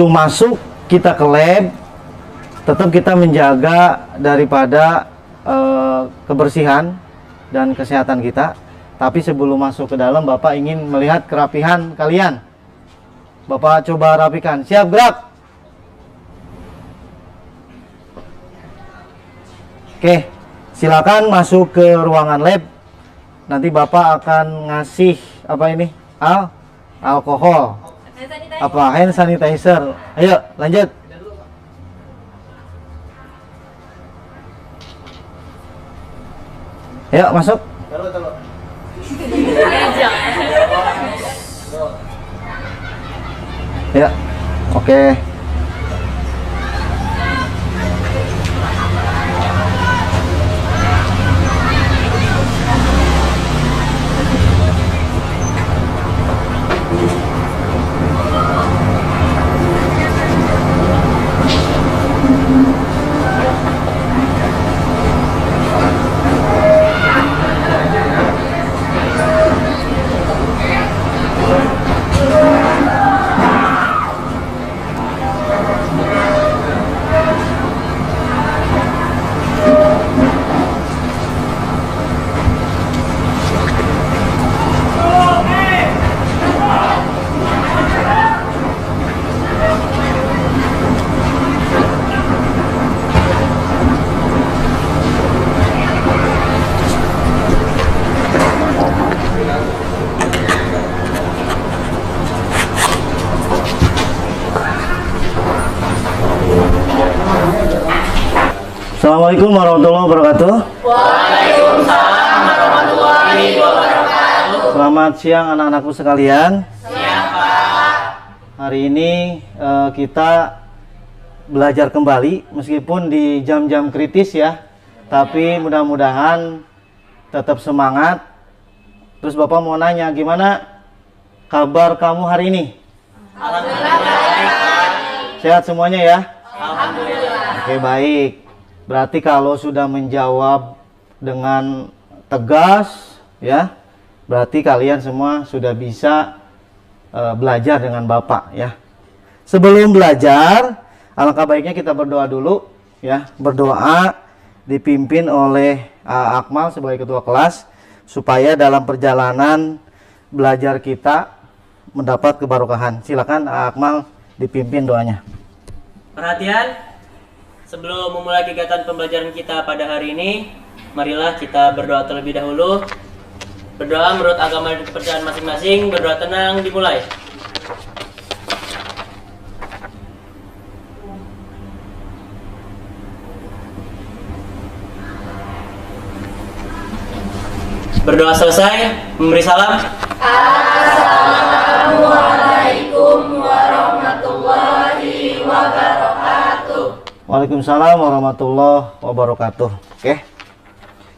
Sebelum masuk kita ke lab, tetap kita menjaga daripada kebersihan dan kesehatan kita. Tapi sebelum masuk ke dalam, Bapak ingin melihat kerapihan kalian. Bapak coba rapikan. Siap, gerak. Oke, silakan masuk ke ruangan lab. Nanti Bapak akan ngasih apa ini? Alkohol. Hand sanitizer. Ayo, lanjut. Ayo, masuk. Ya, oke. Assalamualaikum warahmatullahi wabarakatuh. Waalaikumsalam warahmatullahi wabarakatuh. Selamat siang anak-anakku sekalian. Siang, Pak. Hari ini kita belajar kembali meskipun di jam-jam kritis ya. Tapi mudah-mudahan tetap semangat. Terus Bapak mau nanya, gimana kabar kamu hari ini? Alhamdulillah baik. Sehat semuanya ya? Alhamdulillah. Oke, baik. Berarti kalau sudah menjawab dengan tegas ya, berarti kalian semua sudah bisa belajar dengan Bapak ya. Sebelum belajar, alangkah baiknya kita berdoa dulu ya. Berdoa dipimpin oleh Akmal sebagai ketua kelas supaya dalam perjalanan belajar kita mendapat kebarokahan. Silakan Akmal dipimpin doanya. Perhatian. Sebelum memulai kegiatan pembelajaran kita pada hari ini, marilah kita berdoa terlebih dahulu. Berdoa menurut agama dan kepercayaan masing-masing. Berdoa tenang, dimulai. Berdoa selesai, memberi salam. Assalamualaikum warahmatullahi wabarakatuh. Waalaikumsalam warahmatullahi wabarakatuh. Oke.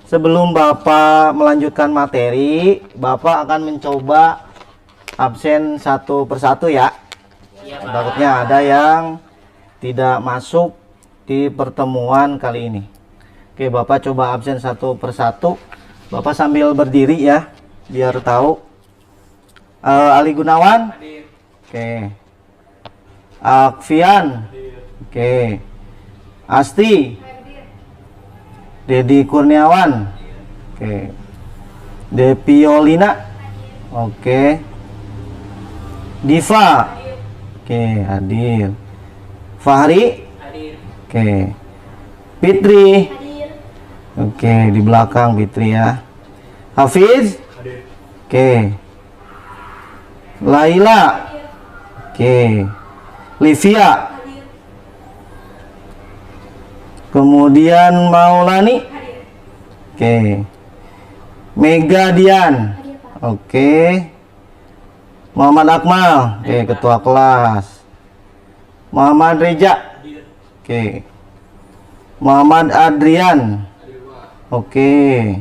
Sebelum Bapak melanjutkan materi, Bapak akan mencoba absen satu persatu ya. Takutnya ada yang tidak masuk di pertemuan kali ini. Oke, Bapak coba absen satu persatu. Bapak sambil berdiri ya, biar tahu. Ali Gunawan. Oke. Akfian. Oke. Asti. Dedi Kurniawan. Oke. Depiolina. Oke. Diva. Oke, hadir. Fahri. Hadir. Oke. Fitri. Hadir. Oke, di belakang Fitri ya. Hafiz. Hadir. Oke. Laila. Oke. Livia. Kemudian Maulani. Oke. Mega Dian. Oke. Muhammad Akmal. Oke, ketua kelas. Muhammad Reja. Oke. Muhammad Adrian. Oke.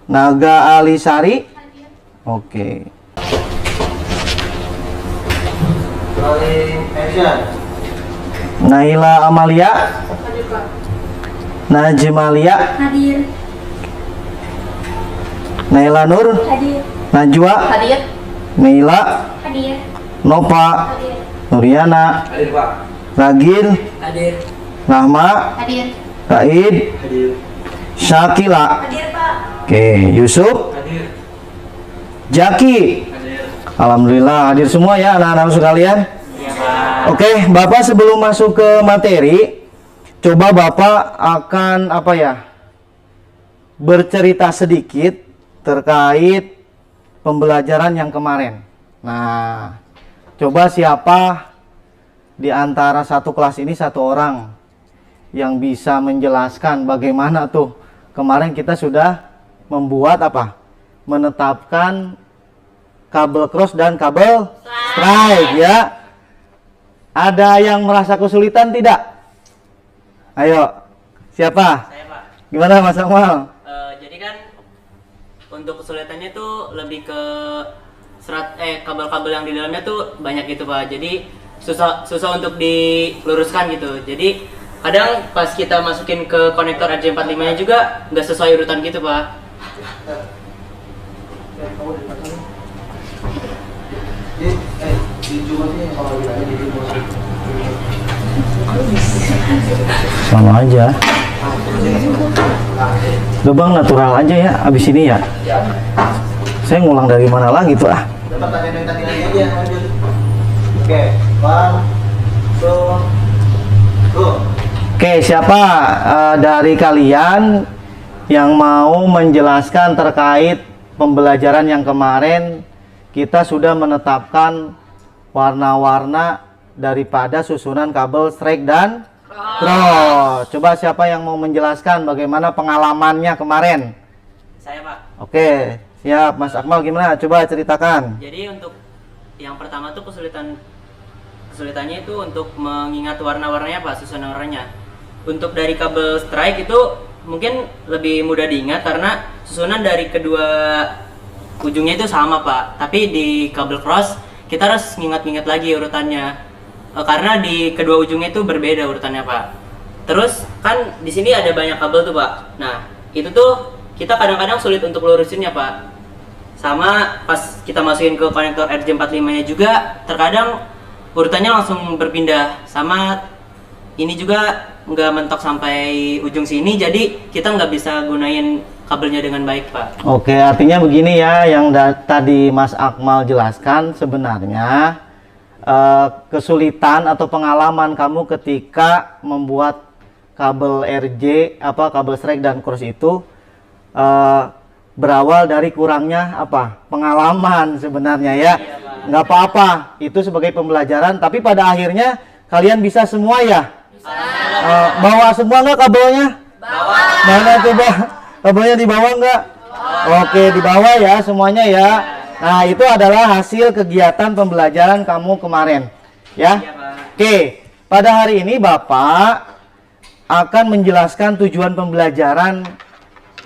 Naga Alisari. Oke. Naila Amalia. Najmalia. Hadir. Naila Nur. Hadir. Najwa. Hadir. Naila. Hadir. Nova. Hadir. Nuriana, Hadir Pak. Ragil, Hadir. Rahma, Hadir. Said, Hadir. Syakila. Hadir, Pak. Oke, Yusuf, Hadir. Jaki. Hadir. Alhamdulillah hadir semua ya anak-anak sekalian. Iya, Pak. Oke, Bapak sebelum masuk ke materi, coba Bapak akan apa ya? Bercerita sedikit terkait pembelajaran yang kemarin. Nah, coba siapa di antara satu kelas ini satu orang yang bisa menjelaskan bagaimana tuh kemarin kita sudah membuat apa? Menetapkan kabel cross dan kabel strike ya. Ada yang merasa kesulitan tidak? Ayo, siapa? Saya, Pak. Gimana Mas Akmal? Jadi kan untuk kesulitannya tuh lebih ke kabel-kabel yang di dalamnya tuh banyak gitu, Pak. Jadi susah untuk diluruskan gitu. Jadi kadang pas kita masukin ke konektor RJ45-nya juga nggak sesuai urutan gitu, Pak. Sama aja. Gebang natural aja ya abis ini ya. Saya ngulang dari mana lagi tuh ah. Oke, Oke, siapa dari kalian yang mau menjelaskan terkait pembelajaran yang kemarin kita sudah menetapkan warna-warna daripada susunan kabel strike dan cross. Coba siapa yang mau menjelaskan bagaimana pengalamannya kemarin? Saya, Pak. Oke, siap. Mas Akmal gimana? Coba ceritakan. Jadi untuk yang pertama tuh kesulitannya itu untuk mengingat warna-warnanya, Pak, susunan warnanya. Untuk dari kabel strike itu mungkin lebih mudah diingat karena susunan dari kedua ujungnya itu sama, Pak. Tapi di kabel cross kita harus ngingat-ngingat lagi urutannya. Karena di kedua ujungnya itu berbeda urutannya, Pak. Terus kan di sini ada banyak kabel tuh, Pak. Nah, itu tuh kita kadang-kadang sulit untuk lurusinnya, Pak. Sama pas kita masukin ke konektor RJ45-nya juga terkadang urutannya langsung berpindah. Sama ini juga nggak mentok sampai ujung sini, jadi kita nggak bisa gunain kabelnya dengan baik, Pak. Oke, artinya begini ya, yang tadi Mas Akmal jelaskan sebenarnya kesulitan atau pengalaman kamu ketika membuat kabel RJ, kabel strike dan cross itu berawal dari kurangnya pengalaman sebenarnya ya. Nggak apa-apa, itu sebagai pembelajaran, tapi pada akhirnya kalian bisa semua ya. Bawa semua nggak kabelnya? Bawa. Mana coba? Kabelnya di bawah nggak? Oke, di bawah ya semuanya ya. Nah, itu adalah hasil kegiatan pembelajaran kamu kemarin. Ya. Oke, pada hari ini Bapak akan menjelaskan tujuan pembelajaran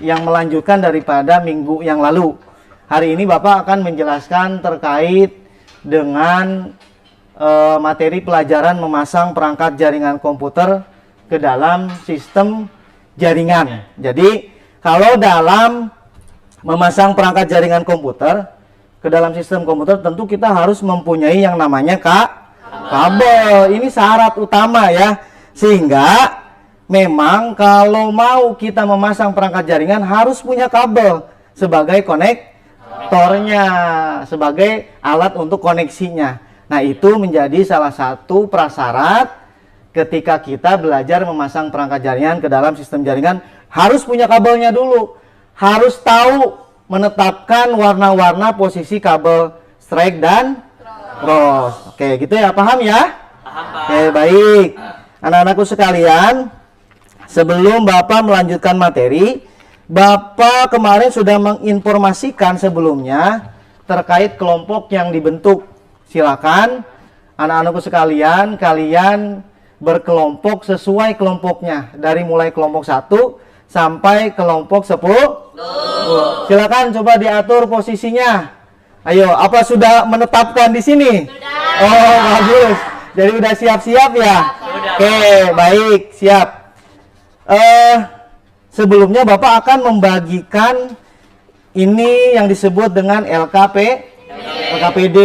yang melanjutkan daripada minggu yang lalu. Hari ini Bapak akan menjelaskan terkait dengan materi pelajaran memasang perangkat jaringan komputer ke dalam sistem jaringan. Jadi, kalau dalam memasang perangkat jaringan komputer ke dalam sistem komputer tentu kita harus mempunyai yang namanya kabel. Ini syarat utama ya. Sehingga memang kalau mau kita memasang perangkat jaringan harus punya kabel sebagai konektornya, sebagai alat untuk koneksinya. Nah, itu menjadi salah satu prasyarat ketika kita belajar memasang perangkat jaringan ke dalam sistem jaringan, harus punya kabelnya dulu. Harus tahu menetapkan warna-warna posisi kabel strike dan cross. Oke, gitu ya, paham ya? Paham, Pak. Oke, baik. Anak-anakku sekalian, sebelum Bapak melanjutkan materi, Bapak kemarin sudah menginformasikan sebelumnya terkait kelompok yang dibentuk. Silakan anak-anakku sekalian, kalian berkelompok sesuai kelompoknya. Dari mulai kelompok 1 sampai kelompok 10. Silakan coba diatur posisinya. Ayo, apa sudah menetapkan di sini? Sudah. Oh, bagus. Jadi udah siap-siap ya? Sudah. Oke, baik, siap. Sebelumnya Bapak akan membagikan ini yang disebut dengan LKPD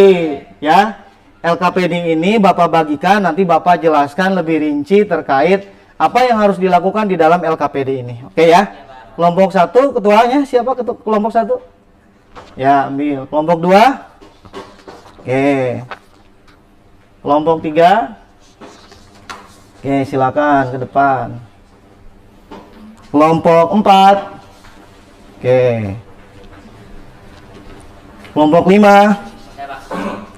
ya. LKPD ini Bapak bagikan, nanti Bapak jelaskan lebih rinci terkait apa yang harus dilakukan di dalam LKPD ini. Oke ya. Kelompok 1 ketuanya siapa kelompok 1? Ya, ambil. Kelompok 2. Oke. Kelompok 3. Oke, silakan ke depan. Kelompok 4. Oke. Kelompok 5.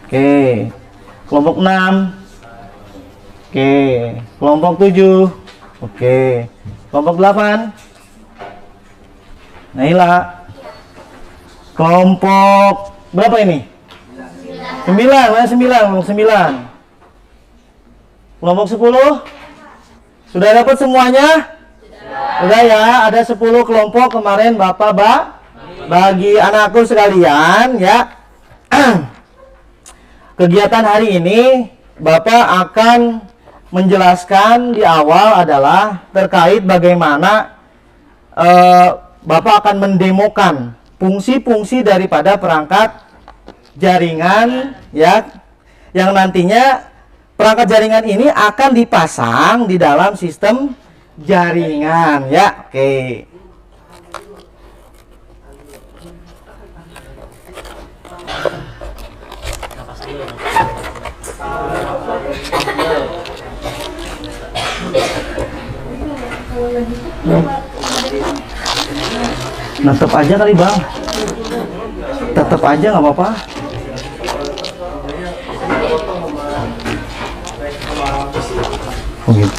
Oke. Kelompok 6. Oke. Kelompok 7. Oke. Kelompok 8. Naila. Kelompok berapa ini? 9. Mana 9? Kelompok 9. Kelompok 10. Sudah dapat semuanya? Sudah ya, ada 10 kelompok kemarin Bapak bagi anakku sekalian ya. Kegiatan hari ini Bapak akan menjelaskan di awal adalah terkait bagaimana Bapak akan mendemokan fungsi-fungsi daripada perangkat jaringan ya, yang nantinya perangkat jaringan ini akan dipasang di dalam sistem jaringan ya. Oke. Tetep aja kali bang, tetep aja nggak apa-apa. Oh gitu.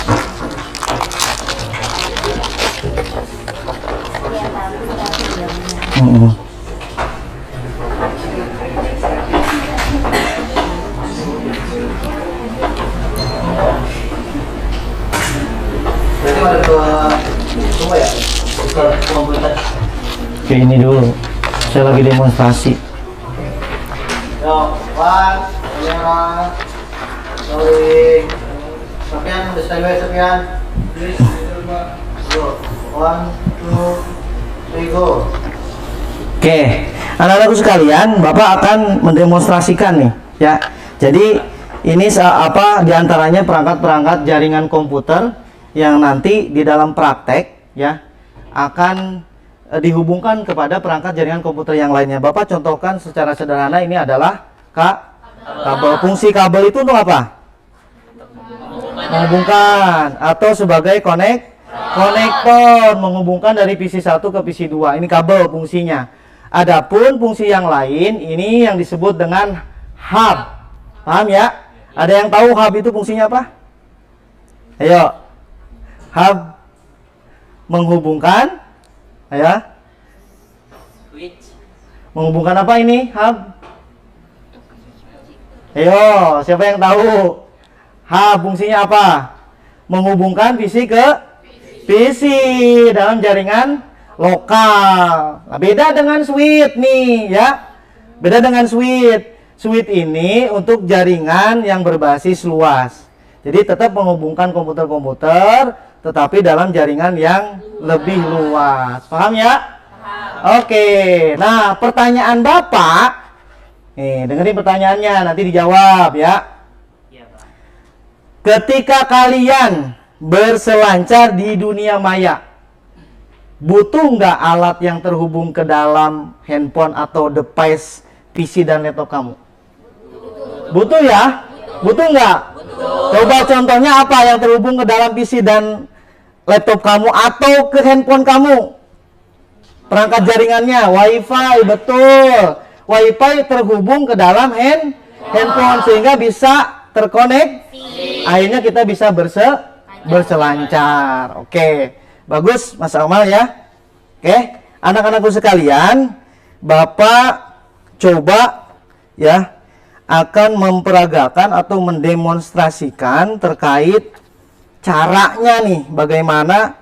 Berarti ada semua ya? Komputer. Oke, ini dulu. Saya lagi demonstrasi. Yo, one, kamera, rolling. Sofian, udah standby Sofian. Go. 1, 2, 3, go. Oke, anak-anakku sekalian, Bapak akan mendemonstrasikan nih, ya. Jadi ini diantaranya perangkat-perangkat jaringan komputer yang nanti di dalam praktek, ya, akan dihubungkan kepada perangkat jaringan komputer yang lainnya. Bapak contohkan secara sederhana, ini adalah kabel. Fungsi kabel itu untuk apa? Menghubungkan atau sebagai konektor, menghubungkan dari PC 1 ke PC 2. Ini kabel fungsinya. Adapun fungsi yang lain ini yang disebut dengan hub. Paham ya? Ada yang tahu hub itu fungsinya apa? Ayo. Hub menghubungkan, ya. Switch. Menghubungkan apa ini? Hub. Ayo, siapa yang tahu? Hub fungsinya apa? Menghubungkan PC ke PC dalam jaringan lokal. Nah, beda dengan switch nih, ya. Beda dengan switch. Switch ini untuk jaringan yang berbasis luas. Jadi tetap menghubungkan komputer-komputer, tetapi dalam jaringan yang lebih luas. Paham ya? Oke. Nah, pertanyaan Bapak, nih, dengerin pertanyaannya, nanti dijawab ya. Iya, Pak. Ketika kalian berselancar di dunia maya, butuh nggak alat yang terhubung ke dalam handphone atau device PC dan laptop kamu? Butuh ya? Butuh nggak? Coba contohnya apa yang terhubung ke dalam PC dan laptop kamu atau ke handphone kamu? Perangkat jaringannya, WiFi, betul. WiFi terhubung ke dalam handphone sehingga bisa terkonek. Akhirnya kita bisa berselancar. Oke, bagus Mas Amal ya. Oke, anak-anakku sekalian, Bapak coba ya akan memperagakan atau mendemonstrasikan terkait caranya nih, bagaimana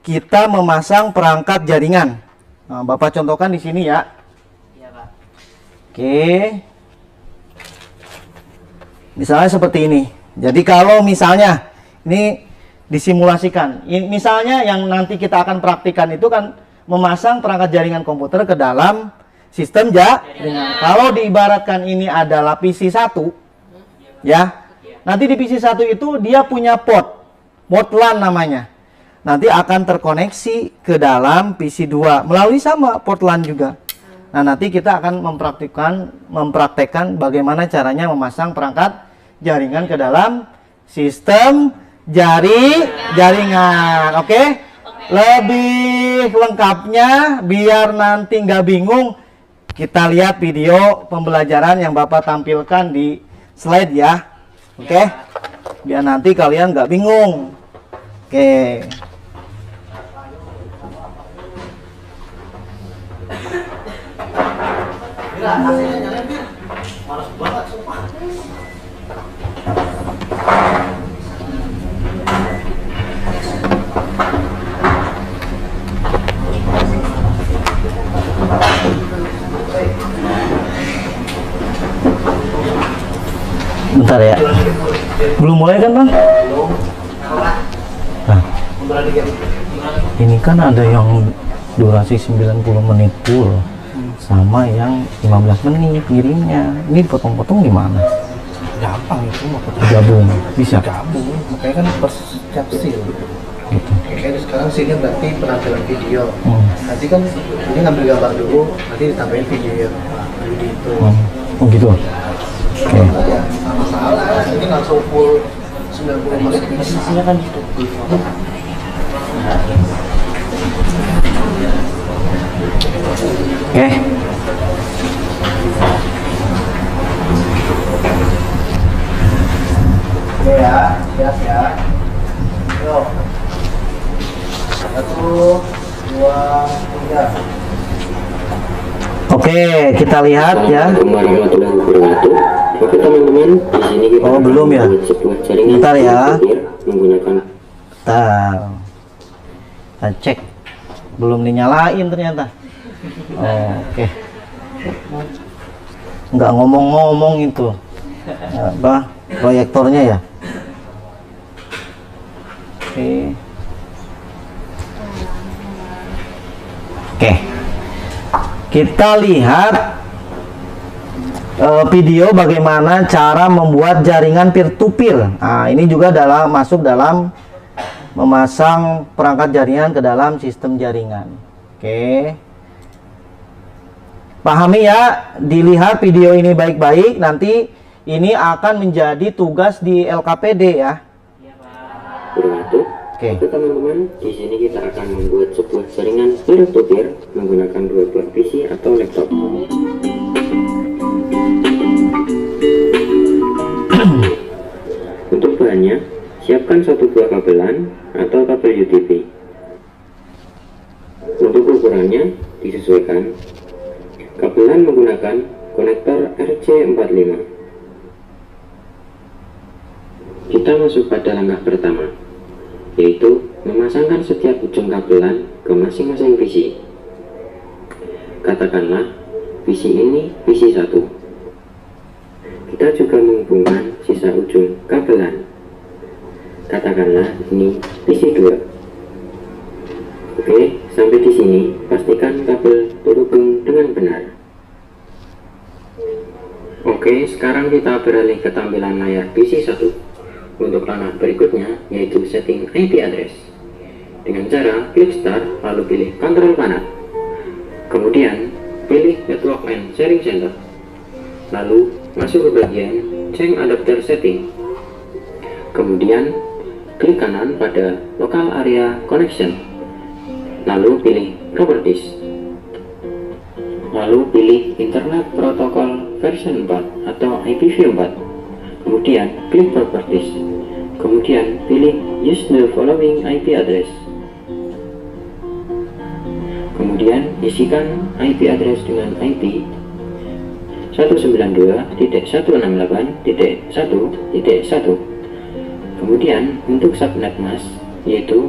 kita memasang perangkat jaringan. Nah, Bapak contohkan di sini ya. Iya, Pak. Oke. Misalnya seperti ini. Jadi kalau misalnya ini disimulasikan. Misalnya yang nanti kita akan praktikan itu kan memasang perangkat jaringan komputer ke dalam sistem jaringan. Kalau diibaratkan ini adalah PC 1, ya. Nanti di PC 1 itu dia punya port LAN namanya. Nanti akan terkoneksi ke dalam PC 2 melalui sama port LAN juga. Nah, nanti kita akan mempraktekkan bagaimana caranya memasang perangkat jaringan ke dalam sistem jaringan. Oke? Lebih lengkapnya biar nanti nggak bingung, kita lihat video pembelajaran yang Bapak tampilkan di slide ya. Oke? Biar nanti kalian nggak bingung. Oke. Gila, AC-nya nyalain, Bir. Males banget, sumpah. Bentar ya. Belum mulai kan, Bang? Belum. Nah, Munduran dikit. ini kan ada yang durasi 90 menit full sama yang 15 menit ngirimnya. Ini potong-potong gimana? Gampang itu mau Gabung bisa gabung, makanya kan per setiap scene. gitu. Kayaknya sekarang scene berarti penampilan video. Hmm. Nanti kan ini ngambil gambar dulu, nanti ditambahin video. Nah, jadi itu. Oh gitu. Oke. Ya, nggak masalah. Ini langsung full 90 menit. Posisinya kan gitu. Oke. Oke ya, siap ya. Yuk. 1, 2, 3. Oke, kita lihat ya. Assalamualaikum warahmatullahi wabarakatuh. Oke teman-teman, di sini kita Oh, belum ya? membuat sebuah jaringan Bentar ya. peer-to-peer menggunakan Bentar. Kita cek. Belum dinyalain ternyata. Oh, oke. Nggak ngomong-ngomong itu. Apa? Proyektornya ya? Oke. Oke. Kita lihat video bagaimana cara membuat jaringan peer-to-peer. Nah, ini juga masuk dalam memasang perangkat jaringan ke dalam sistem jaringan. Oke. Pahami ya, dilihat video ini baik-baik. Nanti ini akan menjadi tugas di LKPD ya. berwatuk. Oke. Oke teman-teman, di sini kita akan membuat sebuah jaringan peer-to-peer menggunakan dua buah PC atau laptop. Untuk bahannya, siapkan satu buah kabelan atau kabel UTP. Untuk ukurannya disesuaikan. Kabelan menggunakan konektor RJ45. Kita masuk pada langkah pertama, yaitu memasangkan setiap ujung kabelan ke masing-masing PC. Katakanlah PC ini PC 1. Kita juga menghubungkan sisa ujung kabelan. Katakanlah ini PC 2. Oke, sampai di sini pastikan kabel terhubung dengan benar. Oke, sekarang kita beralih ke tampilan layar PC 1. Untuk langkah berikutnya yaitu setting IP address. Dengan cara klik start lalu pilih kontrol kanan. Kemudian pilih network and sharing center. Lalu masuk ke bagian change adapter setting. Kemudian klik kanan pada local area connection. Lalu pilih properties. Lalu pilih internet protocol version 4 atau IPv4. Kemudian klik properties. Kemudian pilih use the following IP address. Kemudian isikan IP address dengan IP 192.168.1.1. Kemudian untuk subnet mask yaitu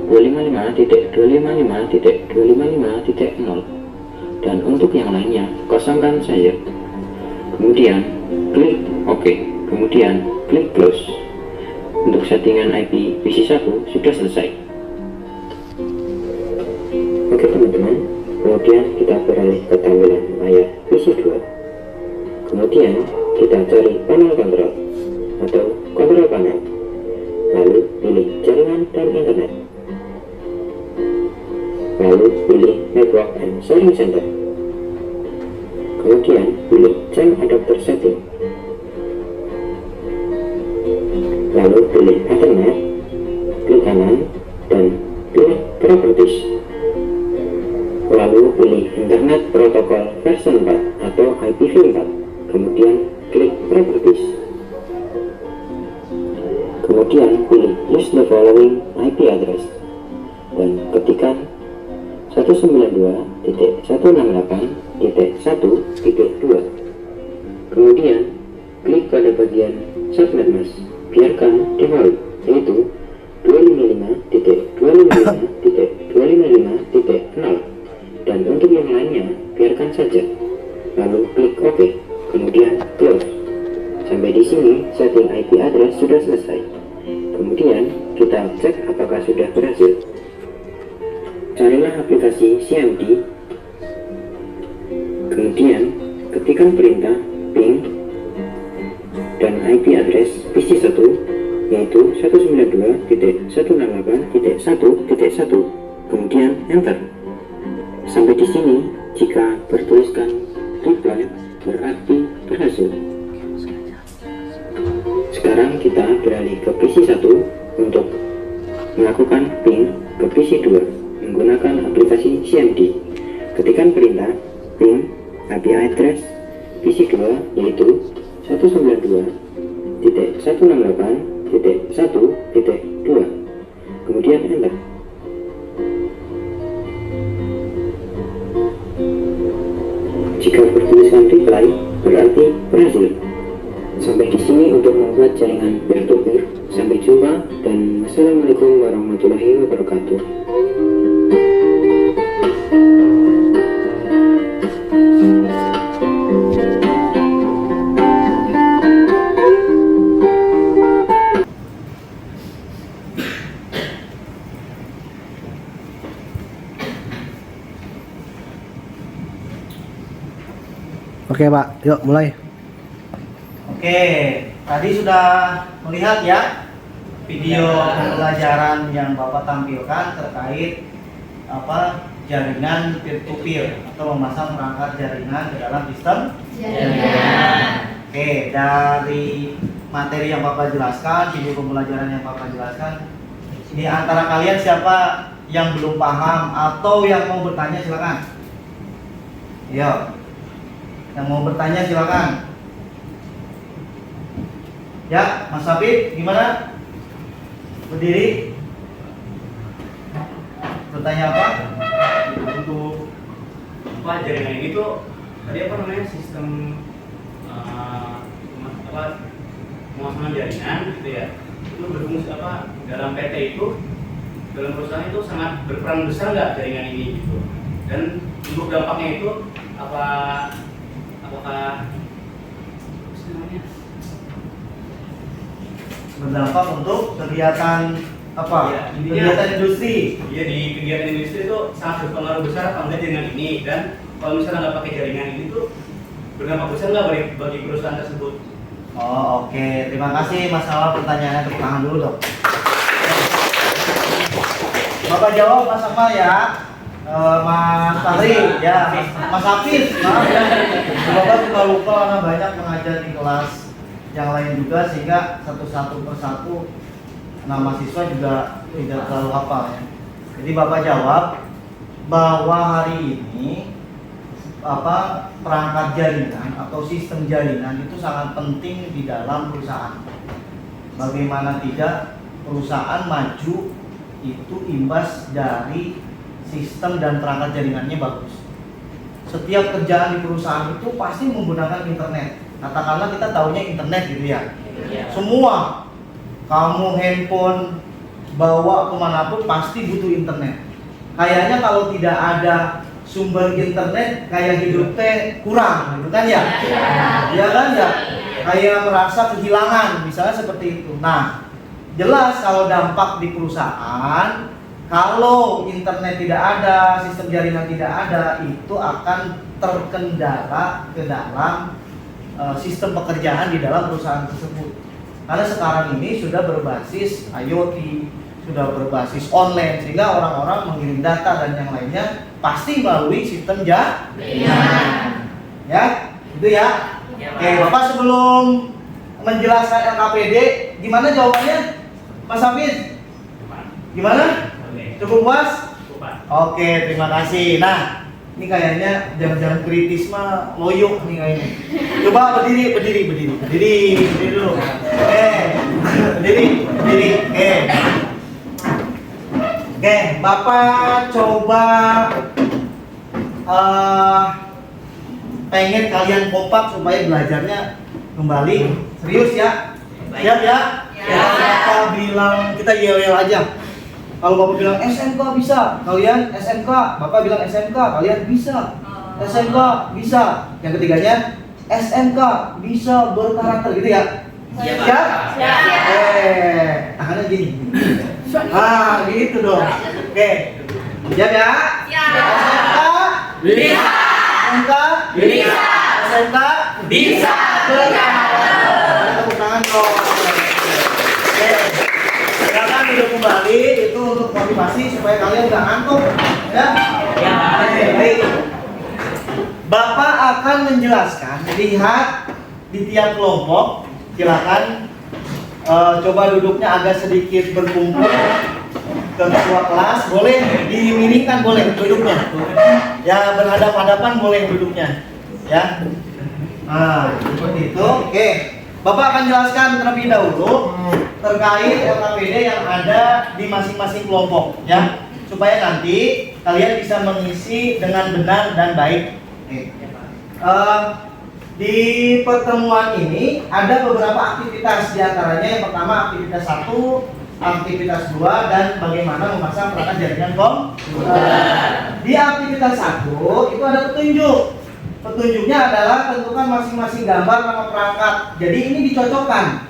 255.255.255.0, dan untuk yang lainnya kosongkan saja. Kemudian klik OK. Kemudian klik close. Untuk settingan IP PC 1 sudah selesai. Oke teman-teman, kemudian kita beralih ke tampilan layar PC 2. Kemudian kita cari panel kontrol atau kontrol panel. Lalu pilih jaringan dan internet. Lalu pilih network and sharing center. Kemudian pilih change adapter setting. Lalu pilih Ethernet, klik kanan dan pilih properties. Lalu pilih Internet Protocol version 4 atau IPv4. Kemudian klik properties. Kemudian pilih use the following IP address dan ketikkan 192.168.1.2. Kemudian klik pada bagian subnet mask, biarkan default, yaitu 255.255.255.0, dan untuk yang lainnya biarkan saja. Lalu klik OK, kemudian close. Sampai di sini setting IP address sudah selesai. Kemudian kita cek apakah sudah berhasil. Carilah aplikasi CMD, kemudian ketikkan perintah ping dan IP address PC1 yaitu 192.168.1.1, kemudian enter. Sampai di sini jika bertuliskan reply berarti berhasil. Sekarang kita beralih ke PC1 untuk melakukan ping ke PC2 menggunakan aplikasi CMD. Ketikkan perintah ping IP address PC2 yaitu 192.168.1.2, kemudian enter. Jika bertuliskan reply berarti berhasil. Sampai di sini untuk membuat jaringan peer-to-peer. Sampai jumpa dan wassalamualaikum warahmatullahi wabarakatuh. Oke Pak, yuk mulai. Oke, tadi sudah melihat ya video pembelajaran yang Bapak tampilkan terkait jaringan peer-to-peer atau memasang perangkat jaringan ke dalam sistem jaringan. Oke, dari materi yang Bapak jelaskan, video pembelajaran yang Bapak jelaskan, di antara kalian siapa yang belum paham atau yang mau bertanya silakan. Yo. Yang mau bertanya silakan. Ya, Mas Hafid, gimana? Berdiri. Bertanya apa? Untuk jaringan ini tuh tadi sistem pemasangan jaringan gitu ya, itu berfungsi dalam PT itu, dalam perusahaan itu sangat berperan besar nggak jaringan ini gitu, dan untuk dampaknya itu apakah berdampak untuk kegiatan Ya, kegiatan industri. Iya, di kegiatan industri itu sangat berpengaruh besar apa enggak jaringan ini, dan kalau misalnya nggak pakai jaringan ini tuh berdampak besar nggak bagi perusahaan tersebut? Oh, oke. Terima kasih Mas Awal, pertanyaannya. Tepuk tangan dulu dong. Bapak jawab Mas apa ya? Mas Fahri ya, Mas Hafiz. Maaf ya. Bapak suka lupa karena banyak mengajar di kelas yang lain juga, sehingga satu persatu nama siswa juga tidak terlalu hafal ya. Jadi Bapak jawab bahwa hari ini perangkat jaringan atau sistem jaringan itu sangat penting di dalam perusahaan. Bagaimana tidak, perusahaan maju itu imbas dari sistem dan perangkat jaringannya bagus. Setiap kerjaan di perusahaan itu pasti menggunakan internet. Katakanlah kita tahunya internet gitu ya. Semua, kamu handphone bawa kemanapun pasti butuh internet. Kayaknya kalau tidak ada sumber internet kayak hidupnya kurang, gitu kan ya? Iya kan ya? Kayak merasa kehilangan, misalnya seperti itu. Nah, jelas kalau dampak di perusahaan, kalau internet tidak ada, sistem jaringan tidak ada, itu akan terkendala ke dalam sistem pekerjaan di dalam perusahaan tersebut. Karena sekarang ini sudah berbasis IoT, sudah berbasis online, sehingga orang-orang mengirim data dan yang lainnya pasti melalui sistem jaringan. Ya, itu ya. Oke, Bapak sebelum menjelaskan LKPD, gimana jawabannya, Mas Hafid? Gimana? Cukup puas? Oke, terima kasih. Nah, ini kayaknya jam-jam kritis mah loyo nih kayaknya. Coba berdiri dulu. Berdiri. Oke, Bapak coba pengen kalian kompak supaya belajarnya kembali serius ya. Siap ya? Bapak bilang kita yel-yel aja. Kalau Bapak bilang SMK bisa, kalian SMK. Bapak bilang SMK, kalian bisa. SMK bisa. Yang ketiganya SMK bisa berkarakter gitu ya. Siap? Tangannya gini. Gitu dong. Oke. Siap ya? SMK Bisa. SMK Bisa. SMK Bisa. Tepuk tangan dong. Oke. Silakan duduk kembali, itu untuk motivasi supaya kalian nggak ngantuk, ya. Oke, baik. Bapak akan menjelaskan, lihat di tiap kelompok. Silakan coba duduknya agak sedikit berkumpul. Ketua kelas boleh dimiringkan, boleh duduknya. Ya, berhadap-hadapan boleh duduknya, ya. Nah, seperti itu. Oke. Bapak akan jelaskan terlebih dahulu terkait LKPD yang ada di masing-masing kelompok, ya, supaya nanti kalian bisa mengisi dengan benar dan baik. Di pertemuan ini ada beberapa aktivitas, diantaranya yang pertama aktivitas 1, aktivitas 2, dan bagaimana memasang perangkat jaringan komputer. Di aktivitas 1 itu ada petunjuk. Petunjuknya adalah tentukan masing-masing gambar nama perangkat. Jadi ini dicocokkan.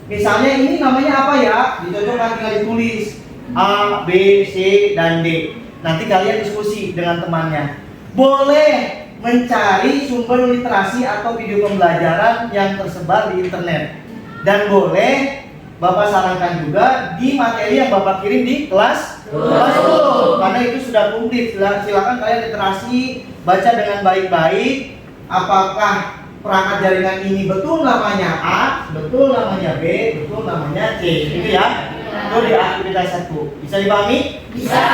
Misalnya ini namanya apa ya? Dicocokkan, tinggal ditulis A, B, C, dan D. Nanti kalian diskusi dengan temannya. Boleh mencari sumber literasi atau video pembelajaran yang tersebar di internet. Dan boleh Bapak sarankan juga di materi yang Bapak kirim di kelas 10. Karena itu sudah komplit. Silakan kalian literasi, baca dengan baik-baik. Apakah perangkat jaringan ini betul namanya A, betul namanya B, betul namanya C, gitu ya. Itu di aktivitas 1. Bisa dipahami? Bisa.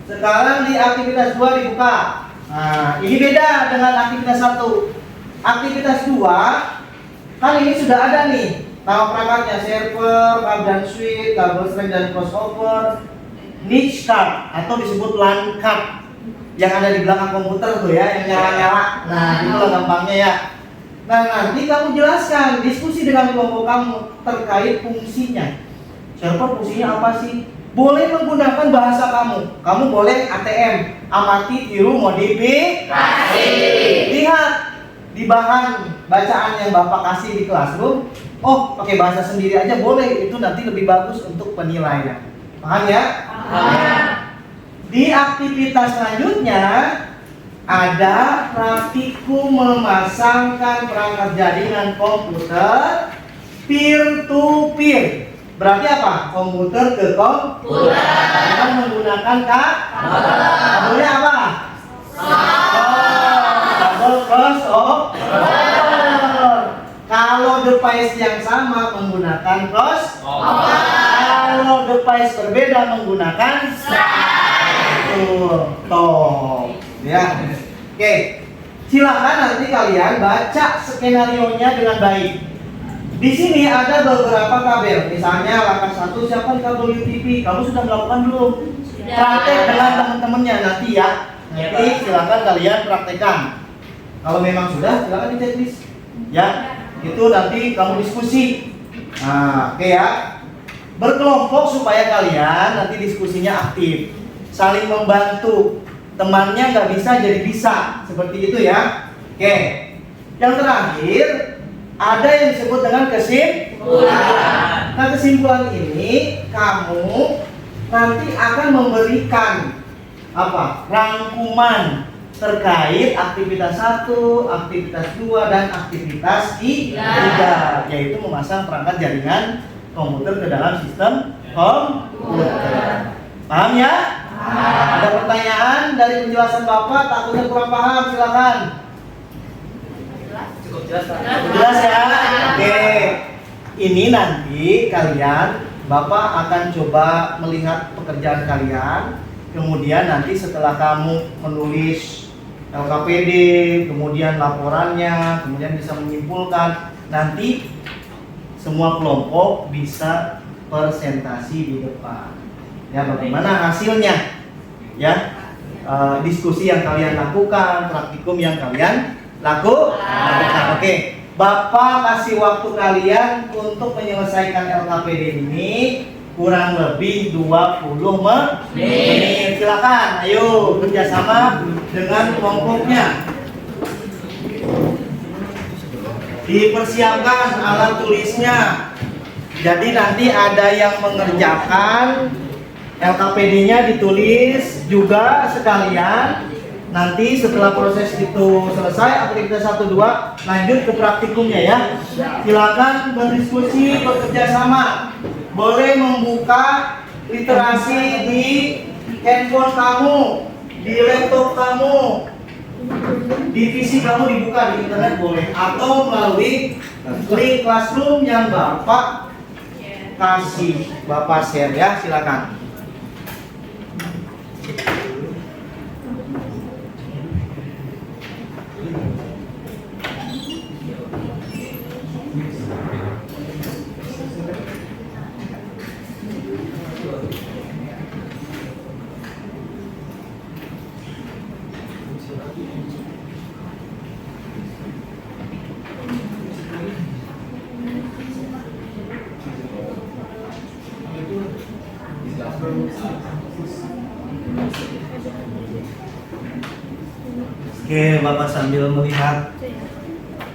Sekarang di aktivitas 2 dibuka. Nah, ini beda dengan aktivitas 1. Aktivitas 2 kan ini sudah ada nih nama perangkatnya, server, kabel switch, kabel string dan crossover, niche card atau disebut LAN card yang ada di belakang komputer tuh ya, yang nyala-nyala. Nah, itulah gampangnya ya. Nah, nanti kamu jelaskan, diskusi dengan kelompok kamu terkait fungsinya. Server fungsinya apa sih? Boleh menggunakan bahasa kamu. Kamu boleh ATM, amati, tiru, modifikasi. Lihat di bahan bacaan yang Bapak kasih di Classroom. Oh, pakai bahasa sendiri aja boleh. Itu nanti lebih bagus untuk penilaian. Paham ya? Paham. Di aktivitas selanjutnya ada praktikum memasangkan perangkat jaringan komputer peer to peer. Berarti apa? Komputer ke komputer. Dengan menggunakan kabelnya apa? Kabel crossover. Kalau device yang sama menggunakan crossover. Kalau device berbeda menggunakan Tuh, ya. Oke, silakan nanti kalian baca skenario-nya dengan baik. Di sini ada beberapa tabel. Misalnya langkah 1 siapkan kabel UTP. Kamu sudah melakukan belum? Praktek dengan teman-temannya nanti ya. Nanti silakan kalian praktekkan. Kalau memang sudah, silakan di checklist. Ya, itu nanti kamu diskusi. Nah, oke ya. Berkelompok supaya kalian nanti diskusinya aktif, saling membantu. Temannya nggak bisa jadi bisa, seperti itu ya. Oke. Yang terakhir ada yang disebut dengan kesimpulan. Nah, kesimpulan ini kamu nanti akan memberikan apa? Rangkuman terkait aktivitas 1, aktivitas 2, dan aktivitas 3, yaitu memasang perangkat jaringan komputer ke dalam sistem komputer. Paham ya? Ada pertanyaan dari penjelasan Bapak? Takutnya kurang paham, silakan. Cukup jelas, Pak. Jelas ya? Oke. Ini nanti kalian, Bapak akan coba melihat pekerjaan kalian. Kemudian nanti setelah kamu menulis LKPD, kemudian laporannya, kemudian bisa menyimpulkan, nanti semua kelompok bisa presentasi di depan. Ya, bagaimana hasilnya? Ya, diskusi yang kalian lakukan, praktikum yang kalian lakukan. Oke. Bapak kasih waktu kalian untuk menyelesaikan LKPD ini kurang lebih 20 menit. Silakan, ayo kerjasama dengan kelompoknya. Dipersiapkan alat tulisnya. Jadi nanti ada yang mengerjakan LKPD-nya, ditulis juga sekalian. Nanti setelah proses itu selesai, aktivitas 1, 2, lanjut ke praktikumnya ya. Silakan berdiskusi, bekerja sama. Boleh membuka literasi di handphone kamu, di laptop kamu, di PC kamu, dibuka di internet boleh, atau melalui link Classroom yang Bapak kasih, Bapak share ya, silakan. Oke, Bapak sambil melihat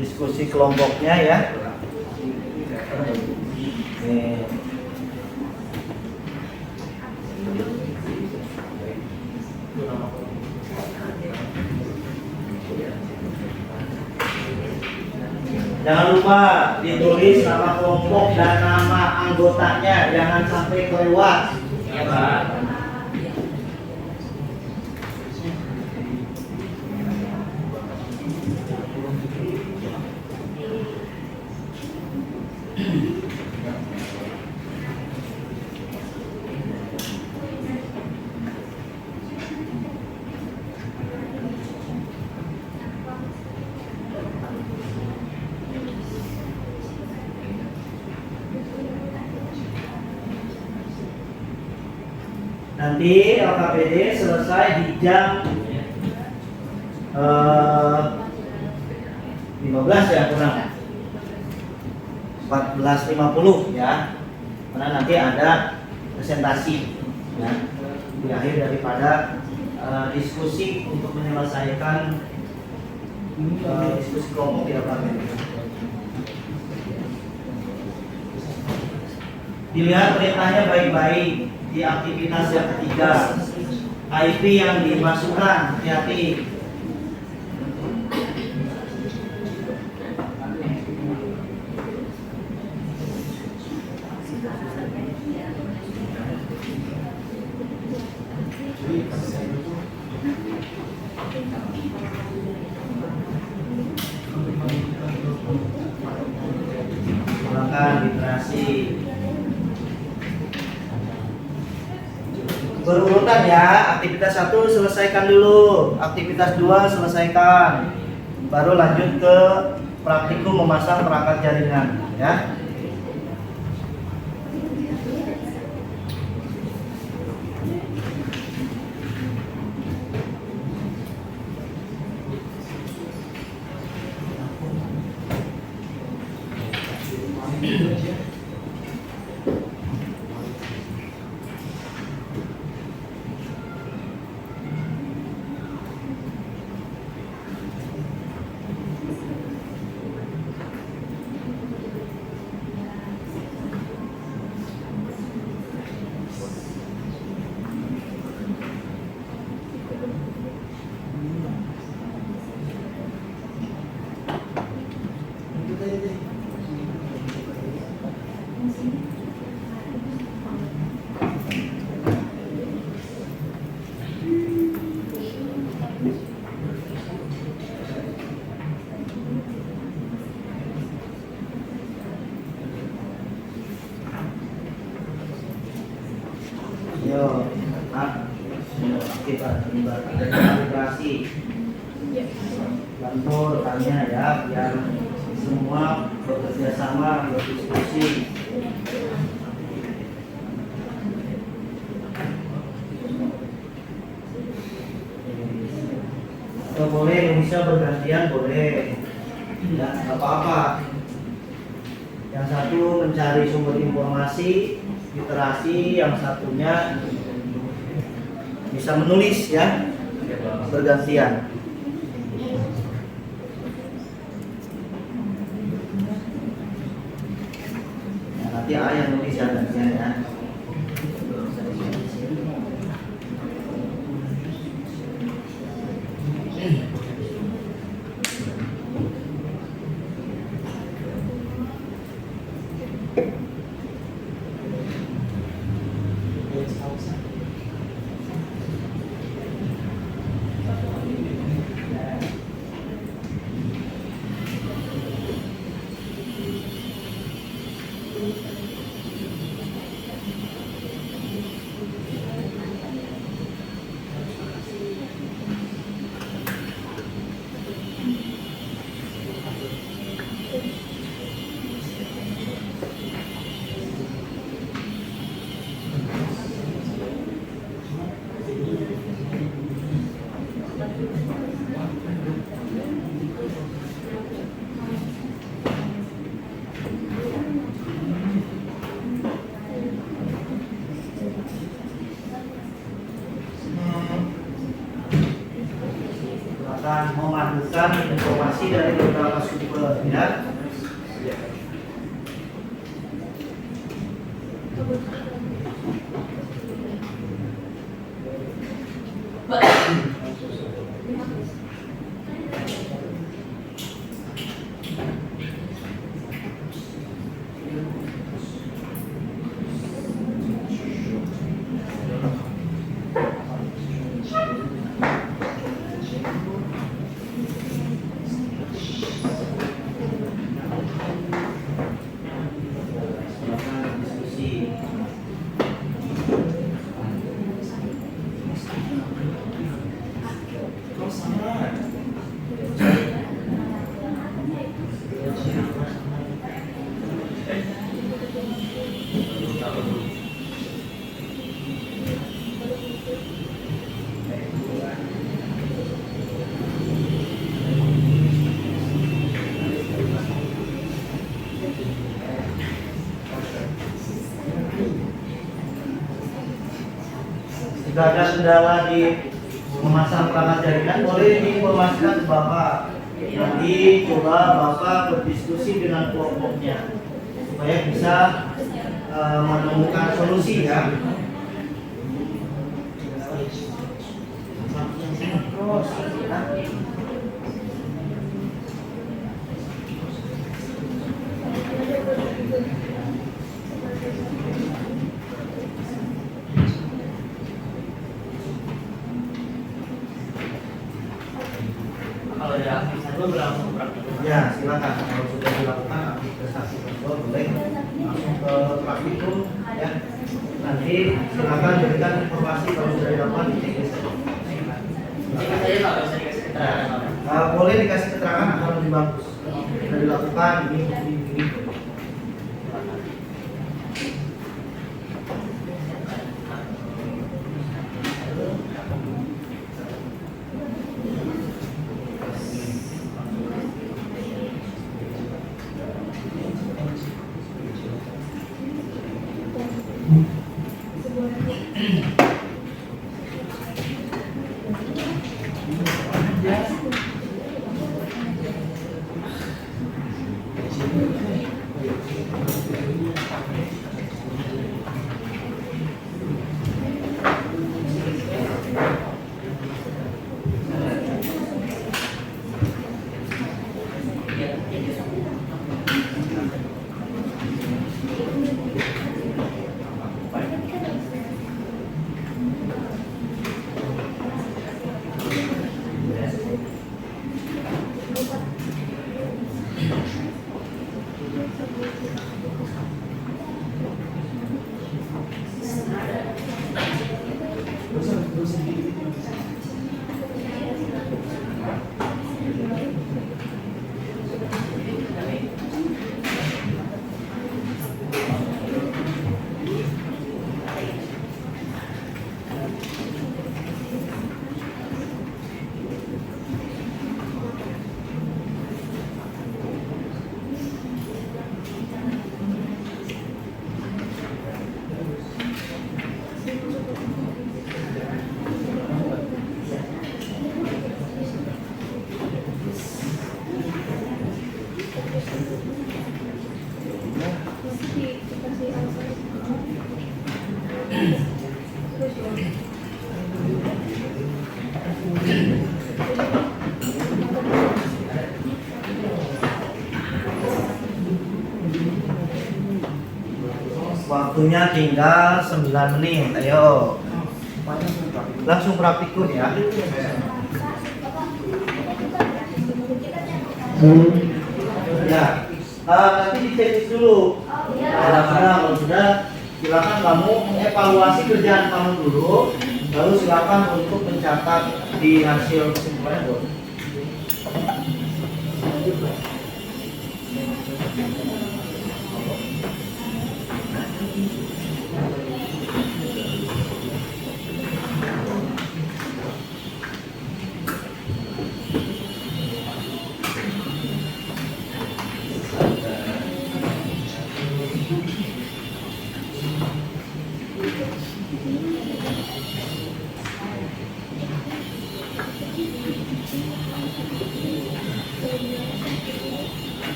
diskusi kelompoknya ya. Oke. Jangan lupa ditulis nama kelompok dan nama anggotanya, jangan sampai kelewat. Ya, Pak. Nanti LKPD selesai di jam 15 ya, kurang 14.50 ya, karena nanti ada presentasi ya, di akhir daripada diskusi untuk menyelesaikan diskusi kelompok di LKPD. Dilihat perintahnya baik-baik. Di aktivitas yang ketiga, IP yang dimasukkan, hati-hati. Silakan literasi. Berurutan ya, aktivitas 1 selesaikan dulu, aktivitas 2 selesaikan, baru lanjut ke praktikum memasang perangkat jaringan ya. Yo, kita terlibat ada kalibrasi. Bantu rekannya ya, biar semua bekerja sama, berdiskusi. Atau boleh Indonesia bergantian boleh, ya nggak apa-apa. Yang satu mencari sumber informasi, literasi, yang satunya bisa menulis ya, bergantian. Nah, nanti yang nulis ya gantian ya. Akan memadukan informasi dari beberapa sumber ya. Jika ada kendala di memasang perangkat jaringan, boleh diinformasikan ke Bapak. Nanti coba Bapak berdiskusi dengan kelompoknya supaya bisa menemukan solusi ya. Kalau ada satu berlangsung praktik. Ya silakan, kalau sudah dilakukan aktivitas tersebut boleh langsung ke praktikum ya. Nanti silakan berikan informasi kalau sudah dilakukan di TGS. Singkat saja Pak, bisa dikasih keterangan. Boleh dikasih keterangan akan lebih bagus. Sudah dilakukan ini. Waktunya tinggal 9 menit. Ayo. Langsung praktikum ya. Ya. Nanti dicek dulu. Kalau sudah, silakan kamu mengevaluasi kerjaan kamu dulu. Lalu silakan untuk mencatat di hasil kesimpulannya, Bu.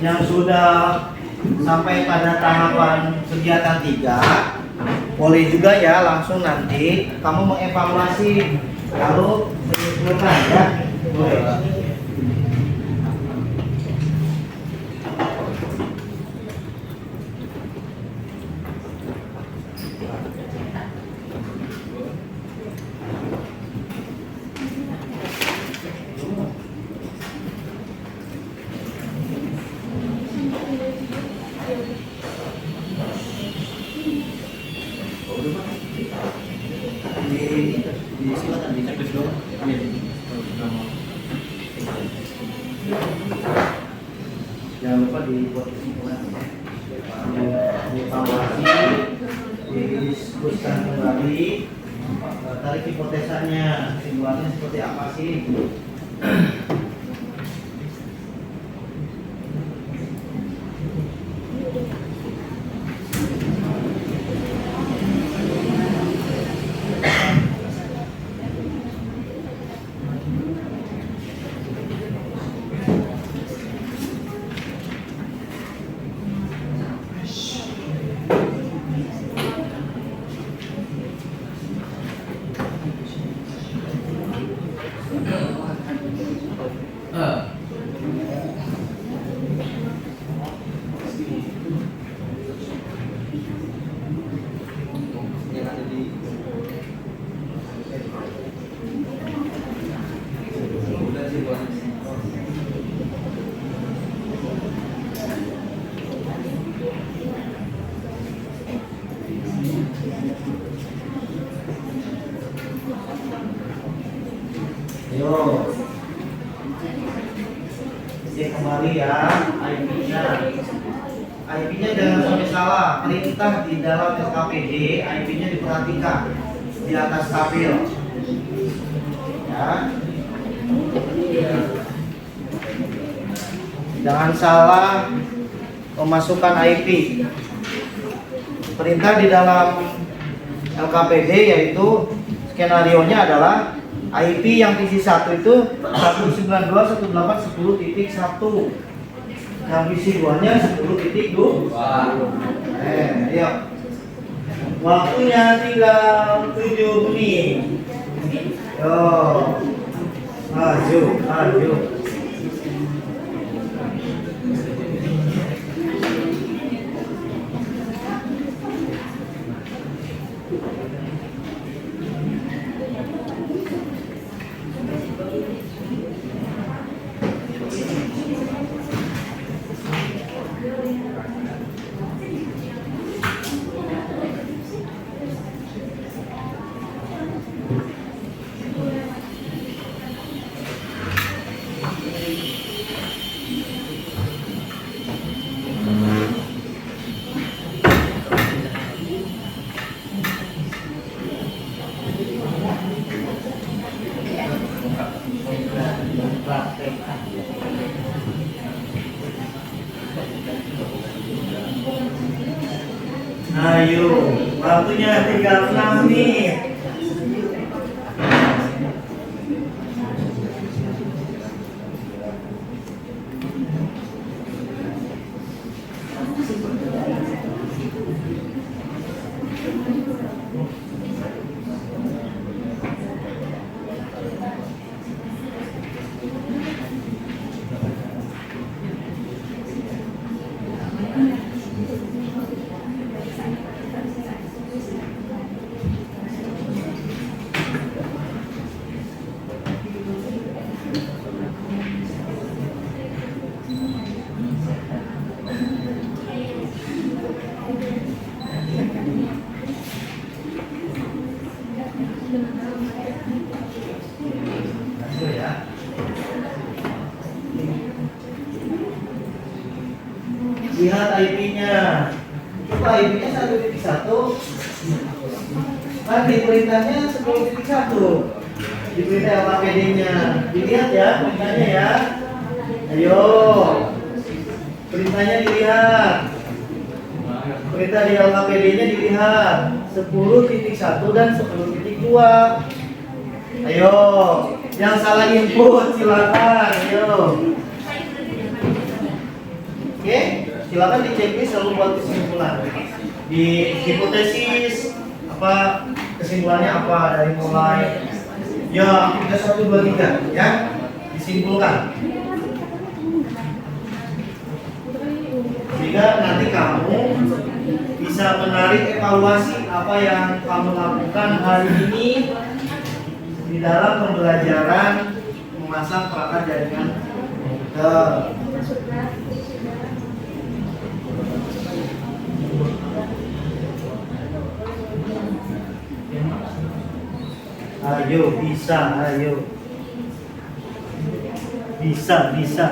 Yang sudah sampai pada tahapan kegiatan 3, boleh juga ya langsung nanti kamu mengevaluasi lalu menyimpulkan ya. Boleh. Jangan lupa dibuat kesimpulan, dievaluasi, didiskusikan kembali, tarik hipotesanya, kesimpulannya seperti apa sih? Yo, cek kembali ya IP-nya. IP-nya jangan sampai salah. Perintah di dalam SKPD, IP-nya diperhatikan di atas tabel. Ya. Jangan salah memasukkan IP. Perintah di dalam LKPD yaitu skenario-nya adalah IP yang PC 1 itu 192.168.10.1. Yang visi 2-nya 10.2. Ayo. Waktunya tinggal 7 menit. Yo. Maju. Ayo, waktunya tinggal 6 menit. Lihat IP-nya. Coba IP-nya 1.1. Kan di perintahnya 10.1. Di perintah LKPD-nya. Dilihat ya perintahnya ya. Ayo. Perintahnya dilihat. Perintah di LKPD-nya dilihat. 10.1 dan 10.2. Ayo. Yang salah input silakan. Ayo. Oke, silakan dicek selalu buat kesimpulan. Di hipotesis apa kesimpulannya apa dari mulai ya 1 2 3 ya disimpulkan. Sehingga nanti kamu bisa menarik evaluasi apa yang kamu lakukan hari ini di dalam pembelajaran memasang perangkat jaringan komputer. Ayo, ayo. Bisa.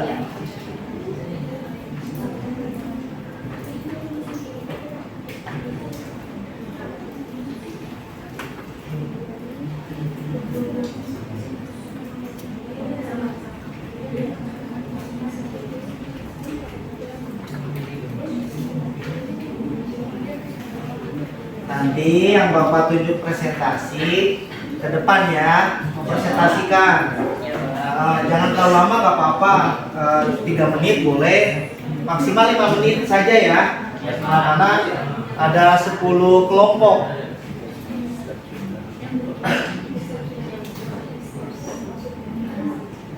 Nanti yang Bapak tunjuk presentasi ke depan ya, mempresentasikan. Jangan terlalu lama, gak apa-apa. 3 menit boleh, maksimal 5 menit saja ya. Karena ada 10 kelompok.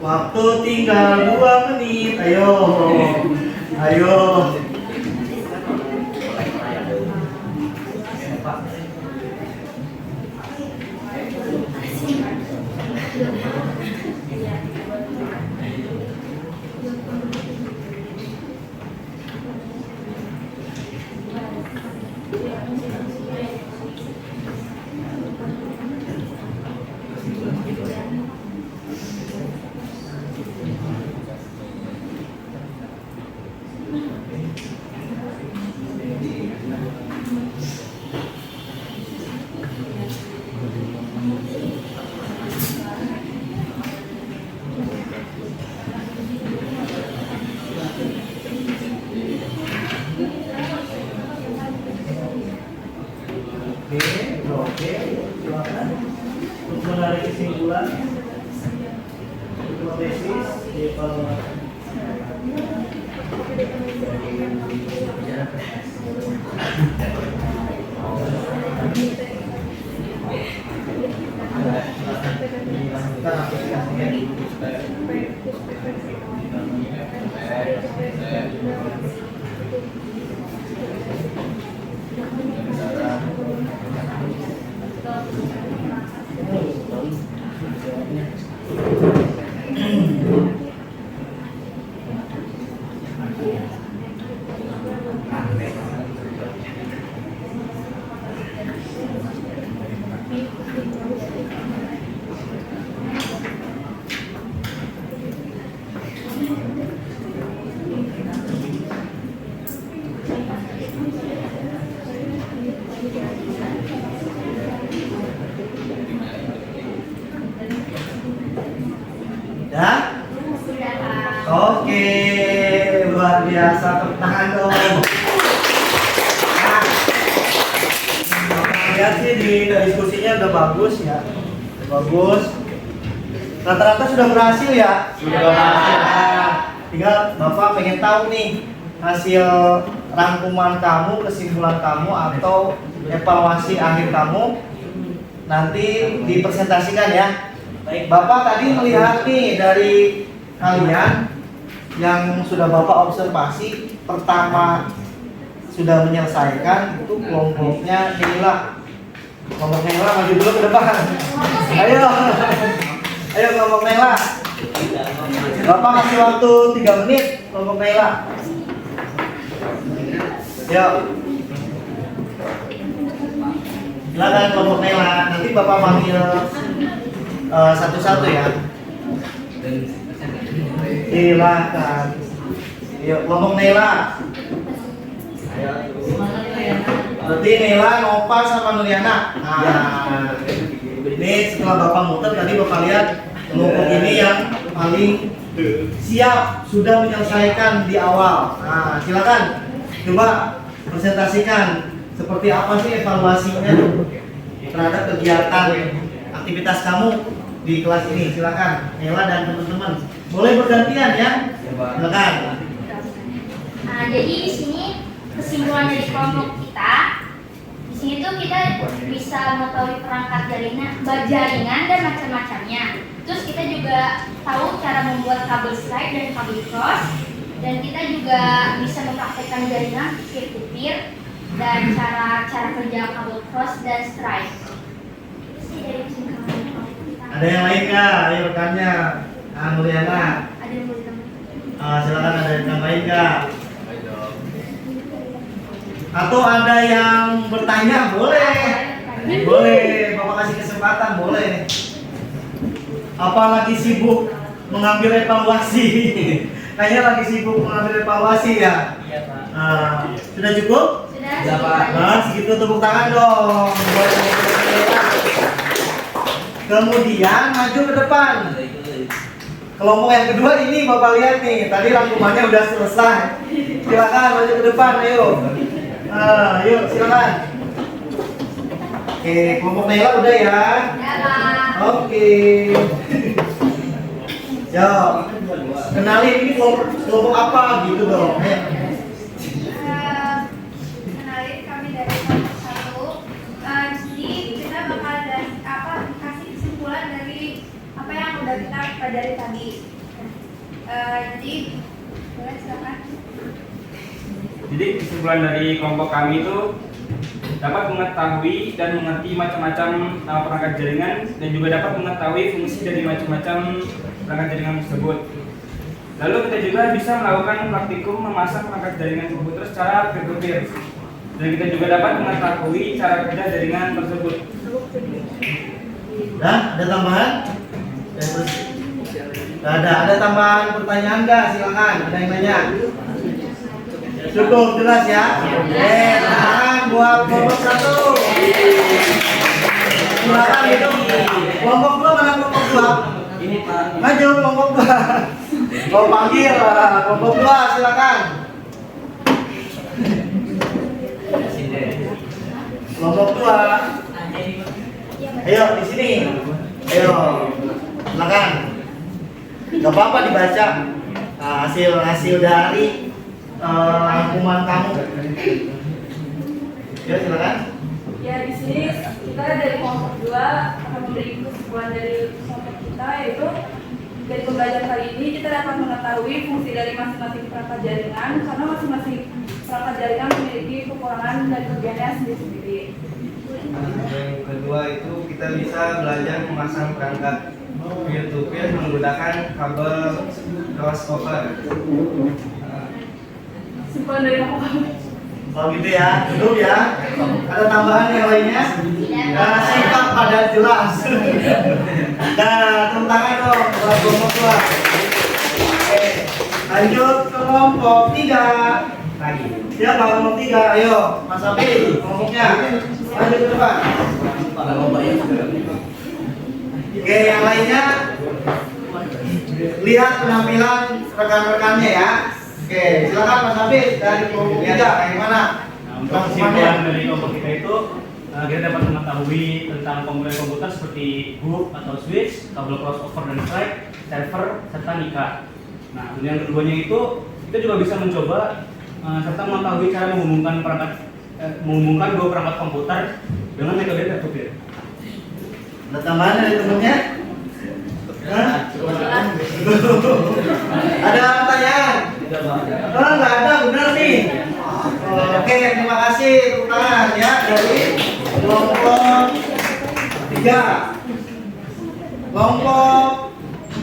Waktu tinggal 2 menit. Ayo. Oke, silakan untuk menarik kesimpulan hipotesis evaluasi. Ya? Oke, luar biasa, tepuk tangan dong. Nah, lihat sih di diskusinya udah bagus ya, udah bagus. Rata-rata sudah berhasil ya? Sudah berhasil. Nah, tinggal Bapak pengen tahu nih hasil rangkuman kamu, kesimpulan kamu atau evaluasi akhir kamu nanti dipresentasikan ya. Baik, Bapak tadi melihat nih dari kalian yang sudah Bapak observasi, pertama sudah menyelesaikan itu kelompoknya inilah. Kelompok Nela maju dulu ke depan. Ayo. Ayo kelompok Nela. Bapak kasih waktu 3 menit kelompok Nela. Yuk. Silakan kelompok Nela. Nanti Bapak panggil satu-satu ya. Silakan. Yuk, kelompok Nela. Berarti Nela, Nova sama Nuriana. Nah, ini setelah Bapak muter tadi Bapak lihat kelompok ini yang paling siap sudah menyelesaikan di awal. Nah, silakan coba presentasikan seperti apa sih evaluasinya terhadap kegiatan aktivitas kamu di kelas ini. Silakan Nela dan teman-teman. Boleh bergantian ya. Silakan. Nah, jadi di sini kesimpulan dari kelompok kita, di sini tuh kita bisa mengetahui perangkat jaringan dan macam-macamnya. Terus kita juga tahu cara membuat kabel slide dan kabel cross, dan kita juga bisa mempraktekkan jaringan peer-to-peer dan cara kerja kabel cross dan strike. Ada yang lain kah? Ayo rekannya. Nuriana. Ada yang mau ditambahkan? Silakan, ada yang tambahin kah? Atau ada yang bertanya? Boleh. Boleh, Bapak kasih kesempatan, boleh. Apalagi sibuk mengambil evaluasi. Kayaknya lagi sibuk mengambil evaluasi ya. Iya, Pak. Sudah cukup? Sudah. Nah, segitu tepuk tangan dong. Kemudian maju ke depan. Kelompok yang kedua ini Bapak lihat nih, tadi rangkumannya udah selesai. Silakan maju ke depan, ayo. Yuk, silakan. Oke, kelompok Nela udah ya. Ya, Pak. Oke. Yuk, kenalin ini kelompok apa gitu dong. Kenalin kami dari kelompok 1. Jadi kita bakal kasih kesimpulan dari apa yang udah kita pelajari tadi. Jadi boleh silakan. Jadi kesimpulan dari kelompok kami itu dapat mengetahui dan mengerti macam-macam perangkat jaringan dan juga dapat mengetahui fungsi dari macam-macam perangkat jaringan tersebut. Lalu kita juga bisa melakukan praktikum memasang perangkat jaringan komputer secara peer-to-peer. Dan kita juga dapat mengetahui cara kerja jaringan tersebut. Nah, ada tambahan? Ada tambahan pertanyaan nggak? Silakan, ada yang nanya. Cukup jelas ya. Tangan buat kelompok 1. Silakan itu. Kelompok 2 mana kelompok 2? Ini Pak. Maju kelompok 2. Mau panggil kelompok 2 silakan. Kelompok 2. Ayo di sini. Ayo. Silakan. Gak apa-apa dibaca hasil dari rangkuman kamu. Ya silakan. Ya, di sini kita dari kelompok 2 akan memberi kesimpulan dari kelompok kita, yaitu dari pembelajaran kali ini kita dapat mengetahui fungsi dari masing-masing perangkat jaringan, karena masing-masing perangkat jaringan memiliki kekurangan dan kelebihannya sendiri-sendiri. Yang kedua itu kita bisa belajar memasang perangkat peer-to-peer menggunakan kabel crossover. Kesimpulan dari kelompok kami. Oh gitu ya, cukup ya. Ada tambahan yang lainnya? Singkat padat jelas. Nah, tepuk tangan dong buat kelompok 2. Oke, lanjut ke kelompok 3. Siapa kelompok 3? Ayo, Mas Abi, kelompoknya. Lanjut ke depan. Oke, yang lainnya lihat penampilan rekan-rekannya ya. Oke, silakan Mas Abi dari kelompok 3 kayak mana? Untuk kesimpulan dari kelompok kita itu kita dapat mengetahui tentang komponen komputer seperti hub atau switch, kabel crossover dan track, server, serta NICA. Nah, yang keduanya itu kita juga bisa mencoba serta mengetahui cara menghubungkan dua perangkat komputer dengan metode peer-to-peer. Ada tambahan dari temennya? Hah? Ada pertanyaan? Oh, nggak ada, benar nih. Oke, terima kasih tepuk tangan ya dari kelompok 3. Kelompok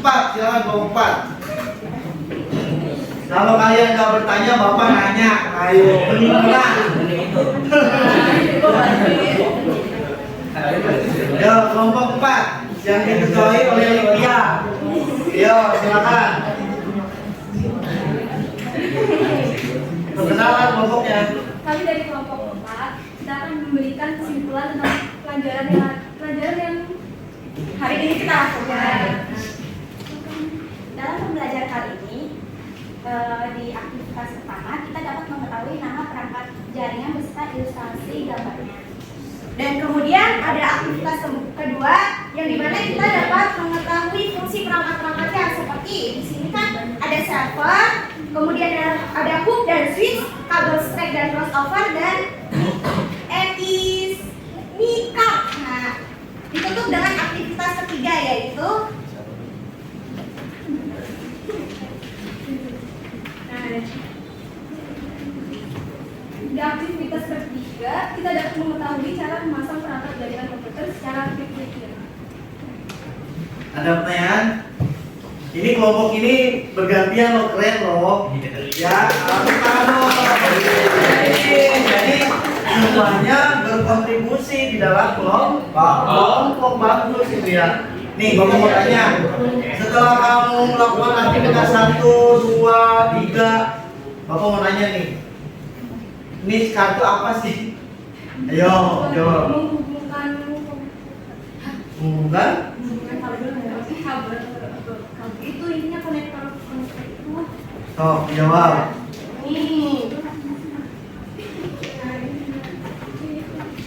4, silakan kelompok 4. Kalau kalian nggak bertanya, Bapak nanya. Ayo, benar. Yo, kelompok 4 yang diketuai oleh Livia. Yo, silakan. Perkenalan kelompoknya. Kami dari kelompok 4 kita akan memberikan kesimpulan tentang pelajaran yang hari ini kita lakukan. Dalam pembelajaran kali ini, di aktivitas pertama kita dapat mengetahui nama perangkat jaringan beserta ilustrasi gambarnya. Dan kemudian ada aktivitas kedua yang dimana kita dapat mengetahui fungsi perangkat-perangkatnya, seperti di sini kan ada server, kemudian ada hub dan switch, kabel stack dan crossover, dan NICA. Nah, ditutup dengan aktivitas ketiga yaitu di aktivitas ketiga kita dapat mengetahui cara memasang perangkat jaringan komputer secara peer-to-peer. Ada pertanyaan? Ini kelompok ini bergantian loh, keren loh. Ya, tepuk tangan dong. Jadi semuanya berkontribusi di dalam kelompok bagus itu ya. Nih, Bapak mau tanya. Setelah kamu melakukan aktivitas 1, 2, 3, Bapak mau nanya nih. Ini kartu apa sih? Ayo, jawab. Menghubungkan? Kabel itu ininya konektor itu. Oh, jawab.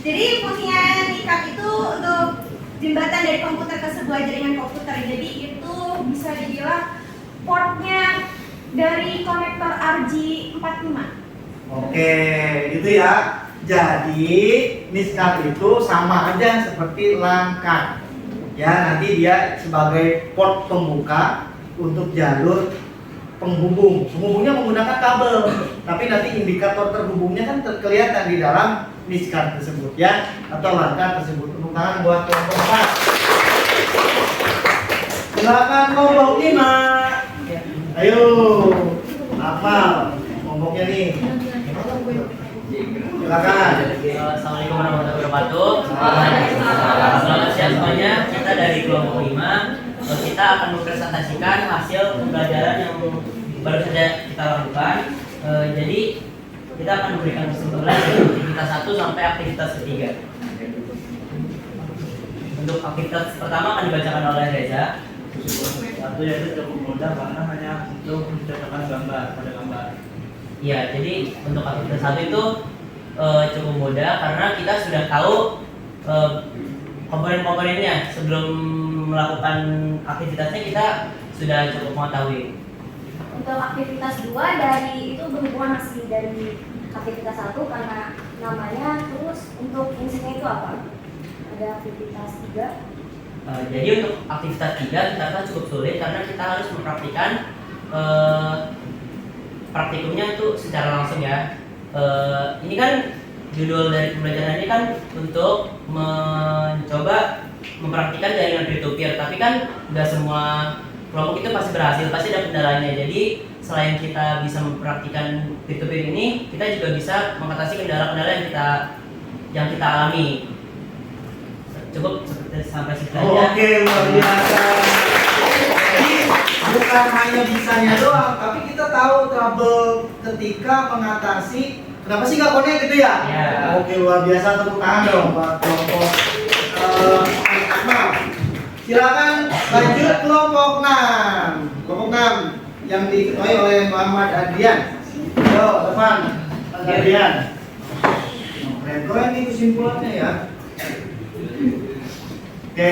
jadi fungsinya NICA itu untuk jembatan dari komputer ke sebuah jaringan komputer. Jadi itu bisa dibilang portnya dari konektor RJ45. Oke, gitu ya. Jadi NICA itu sama aja seperti LAN. Ya, nanti dia sebagai port pembuka untuk jalur penghubung. Penghubungnya menggunakan kabel, tapi nanti indikator terhubungnya kan kelihatan di dalam NICA tersebut ya, atau LAN tersebut. Tepuk tangan buat kelompok 4. Silakan kelompok 5. Ayo, hafal kelompoknya nih. Silakan. Assalamualaikum warahmatullahi wabarakatuh. Selamat siang semuanya. Kita dari kelompok 5. Kita akan mempresentasikan hasil pembelajaran yang baru saja kita lakukan. Jadi kita akan memberikan kesimpulan dari aktivitas 1 sampai aktivitas ketiga. Untuk aktivitas pertama akan dibacakan oleh Reza. Satu yaitu cukup mudah karena hanya untuk menciptakan gambar pada gambar. Iya, jadi untuk aktivitas 1 itu cukup mudah karena kita sudah tahu komponen-komponennya. Sebelum melakukan aktivitasnya kita sudah cukup mengetahui. Untuk aktivitas 2 dari itu berhubungan masih dari aktivitas 1 karena namanya, terus untuk fungsinya itu apa? Ada aktivitas 3. Jadi untuk aktivitas 3 kita kan cukup sulit karena kita harus mempraktikkan praktikumnya itu secara langsung ya. Ini kan judul dari pembelajaran ini kan untuk mencoba mempraktikkan jaringan peer-to-peer, tapi kan nggak semua kelompok itu pasti berhasil, pasti ada kendalanya. Jadi selain kita bisa mempraktikkan peer-to-peer ini, kita juga bisa mengatasi kendala-kendala yang kita alami. Cukup seperti sampai situ aja. Oke, luar biasa. Jadi bukan hanya bisanya doang, tapi kita tahu trouble ketika mengatasi. Kenapa sih nggak connect gitu ya? Ya. Oke, luar biasa, tepuk tangan dong buat kelompok anak. Silakan lanjut kelompok 6. Kelompok 6 yang diketuai oleh Muhammad Adrian. Yo, depan Mas Adrian. Keren-keren nih kesimpulannya ya. Oke,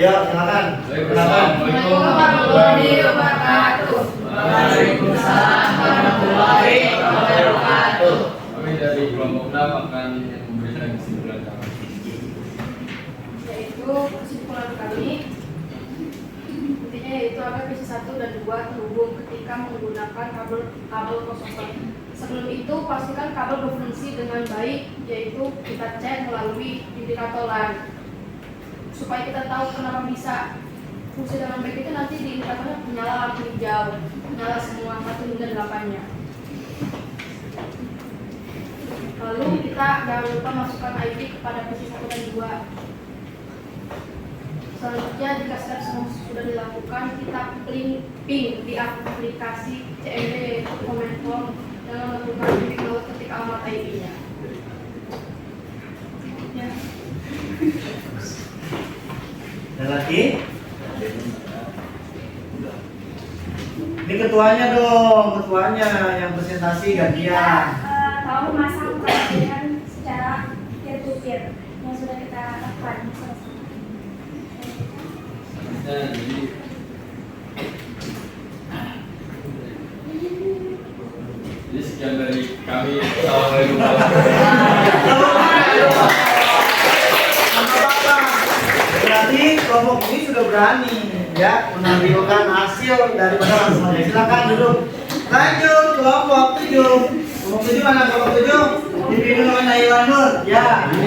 yuk silakan. Assalamualaikum warahmatullahi wabarakatuh. Waalaikumsalam warahmatullahi wabarakatuh. Kami dari kelompok 6 akan memberikan kesimpulan kami. Yaitu kesimpulan kami intinya yaitu agar PC 1 dan 2 terhubung ketika menggunakan kabel crossover. Sebelum itu pastikan kabel berfungsi dengan baik, yaitu kita cek melalui indikator LAN supaya kita tahu kenapa bisa fungsi dengan baik. Itu nanti di indikatornya menyala lampu hijau, menyala semua 1 hingga 8-nya. Lalu kita jangan lupa masukkan IP kepada PC 1 dan 2. Selanjutnya jika step semua sudah dilakukan, kita ping di aplikasi CMD yaitu command prompt dan melakukan download ketika alamat IP-nya. Ya. Ada lagi? Ini ketuanya dong, ketuanya yang presentasi gantian. Tahu masa pembelajaran secara peer-to-peer yang sudah kita lakukan. Jadi sekian dari kami. Assalamualaikum. Berarti kelompok ini sudah berani ya menampilkan hasil daripada langsung aja. Silakan duduk. Lanjut kelompok 7. Kelompok 7 mana kelompok 7? Dipimpin oleh Naila Nur. Ya, ini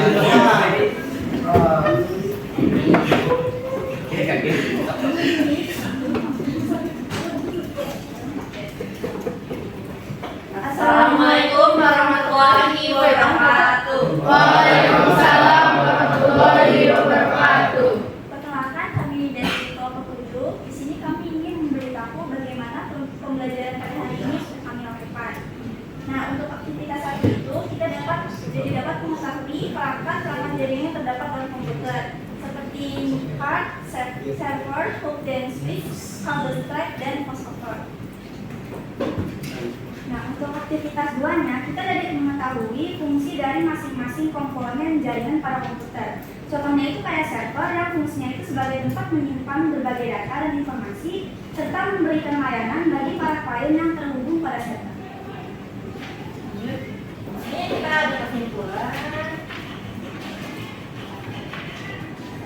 Assalamualaikum warahmatullahi wabarakatuh. Waalaikumsalam warahmatullahi wabarakatuh. Perkenalkan, kami dari kelompok 7. Di sini kami ingin memberitahu bagaimana pembelajaran pada hari ini sudah kami lakukan. Nah, untuk aktivitas saat itu kita dapat mengetahui perangkat jaringan yang terdapat dalam komputer seperti card, server, hub dan switch, kabel track dan crossover. Nah, untuk aktivitas 2-nya, kita dapat mengetahui fungsi dari masing-masing komponen jaringan pada komputer. Contohnya itu kayak server yang fungsinya itu sebagai tempat menyimpan berbagai data dan informasi serta memberikan layanan bagi para klien yang terhubung pada server. Ini kita ada kesimpulan.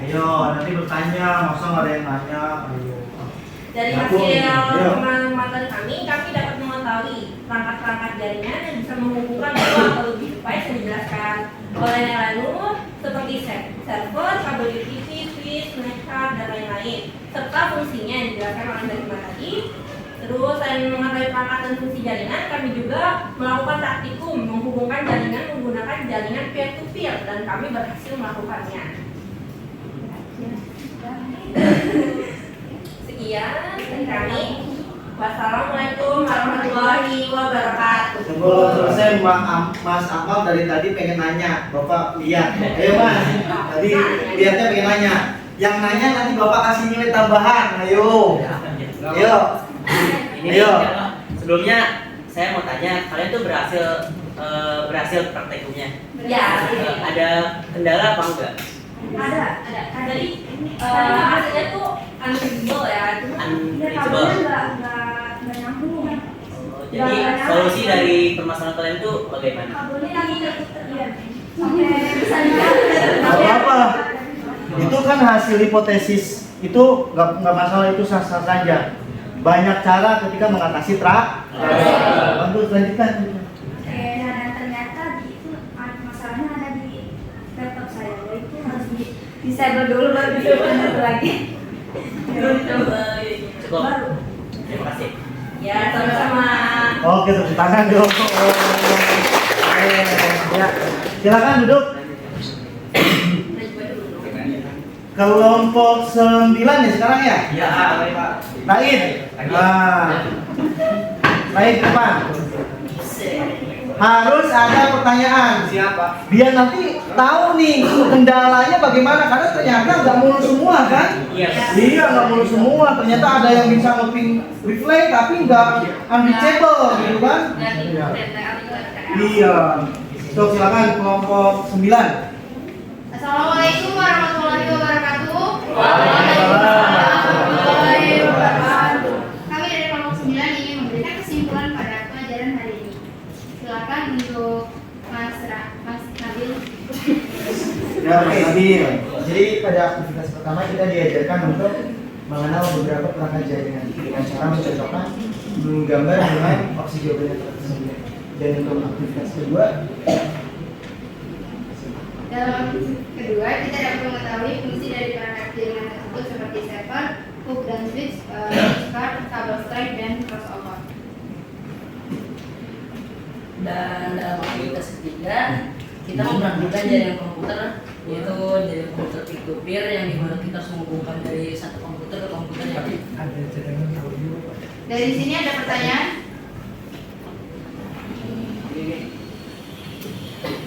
ayo nanti bertanya, masa nggak ada yang nanya? Ayo. Dari Aku, hasil ayo. pengamatan kami dapat mengetahui perangkat-perangkat jaringan yang bisa menghubungkan dua atau lebih device yang dijelaskan oleh Naila Nur seperti server, kabel UPS, switch, netcard, dan lain-lain, serta fungsinya yang dijelaskan oleh Naila tadi. Terus selain mengetahui perangkat dan fungsi jaringan, kami juga melakukan praktikum menghubungkan jaringan menggunakan jaringan peer-to-peer dan kami berhasil melakukannya. Sekian dari kami. Wassalamualaikum warahmatullahi wabarakatuh. Sebelum selesai Mas Amal dari tadi pengen nanya, Bapak lihat. Ayo Mas, tadi lihatnya pengen nanya. Yang nanya nanti Bapak kasih nilai tambahan. Ayo. Ayo. Ini sebelumnya saya mau tanya, kalian tuh berhasil praktikumnya? Ya, Ada kendala apa enggak? Ada. jadi hasilnya tuh unpredictable ya. Ya, Unreachable. kabelnya nggak nyambung. Jadi solusi dari permasalahan kalian itu bagaimana? Gak apa. Itu kan hasil hipotesis, itu nggak masalah, itu sah-sah saja. Banyak cara ketika mengatasi Untuk lanjutkan. Nah, dan ternyata itu masalahnya ada di laptop saya, itu harus disable dulu baru bisa benar lagi. Cukup. Terima kasih. Ya, sama-sama. Oke, tepuk tangan dong. Ya, silakan duduk. Kelompok 9 ya sekarang ya? Iya, Pak. Naid. Naid depan. Harus ada pertanyaan. Siapa? Biar nanti tahu nih kendalanya bagaimana, karena ternyata nggak mulus semua kan? Iya, nggak mulus semua. Ternyata ada yang bisa nge-ping replay tapi nggak unreachable gitu kan? Iya. So, silakan kelompok 9. Assalamualaikum warahmatullahi wabarakatuh. Kami dari kelompok 9 ingin memberikan kesimpulan pada pelajaran hari ini. Silakan untuk Mas Nabil. Ya, oke, Nabil. Jadi pada aktivitas pertama kita diajarkan untuk mengenal beberapa perangkat jaringan dengan cara mencocokkan menggambar dengan opsi jawabannya tersebut. Dan untuk aktivitas kedua, Dalam kedua, kita dapat mengetahui fungsi dari perangkat jaringan tersebut seperti server, hook dan switch, card, kabel strike, dan crossover. Dan dalam aktivitas ketiga, kita mempraktikkan jaringan komputer, yaitu jaringan komputer peer-to-peer yang dimana kita harus menghubungkan dari satu komputer ke komputer yang lain. Dari sini ada pertanyaan.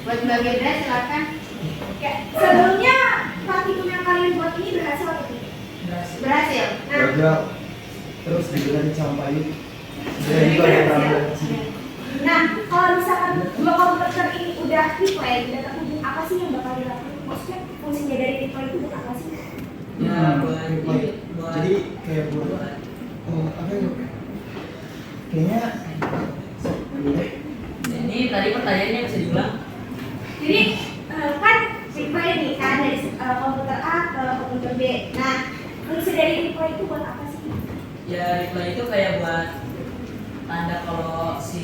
Buat Mbak Gedra, silakan. Ya, sebelumnya praktikum yang kalian buat ini berhasil atau tidak? Berhasil. gagal, terus dibilang sampai dari bagian Nah, kalau misalkan dua komputer ini udah replay, udah terhubung, apa sih yang bakal dilakukan? Maksudnya fungsinya dari replay itu buat apa sih? Ya, buat jadi kayak buat apa ya? Kayaknya ini tadi pertanyaannya bisa diulang. Jadi kan replay nih kan dari komputer A ke komputer B. Nah, fungsi dari replay itu buat apa sih? Ya, replay itu kayak buat tanda kalau si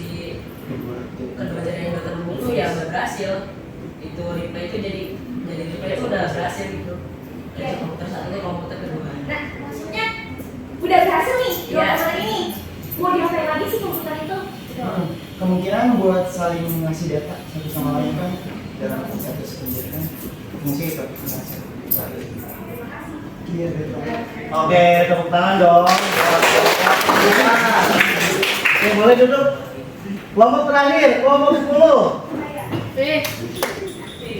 kedua jaringan udah terhubung tuh ya udah berhasil. Itu replay itu jadi replay itu udah berhasil gitu. Dari komputer satu ke komputer kedua. Nah, maksudnya udah berhasil nih dua Iya. komputer ini. Mau diapain lagi sih komputer itu? kemungkinan buat saling ngasih data satu sama lain kan dalam satu penjaringan mungkin itu iya betul. Oke, tepuk tangan dong. Oke, boleh duduk. Kelompok terakhir, kelompok 10.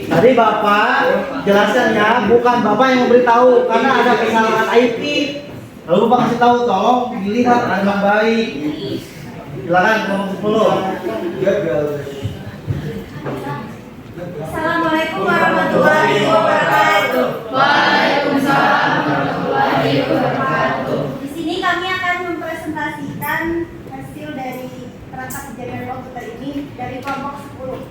Tadi Bapak jelaskan ya, bukan Bapak yang memberitahu karena ada kesalahan IT. Lalu Bapak kasih tahu, tolong dilihat dengan baik. Silakan kelompok 10. gagal. Assalamualaikum warahmatullahi wabarakatuh. Waalaikumsalam warahmatullahi wabarakatuh. Di sini kami akan mempresentasikan hasil dari perangkat jaringan komputer ini dari kelompok 10.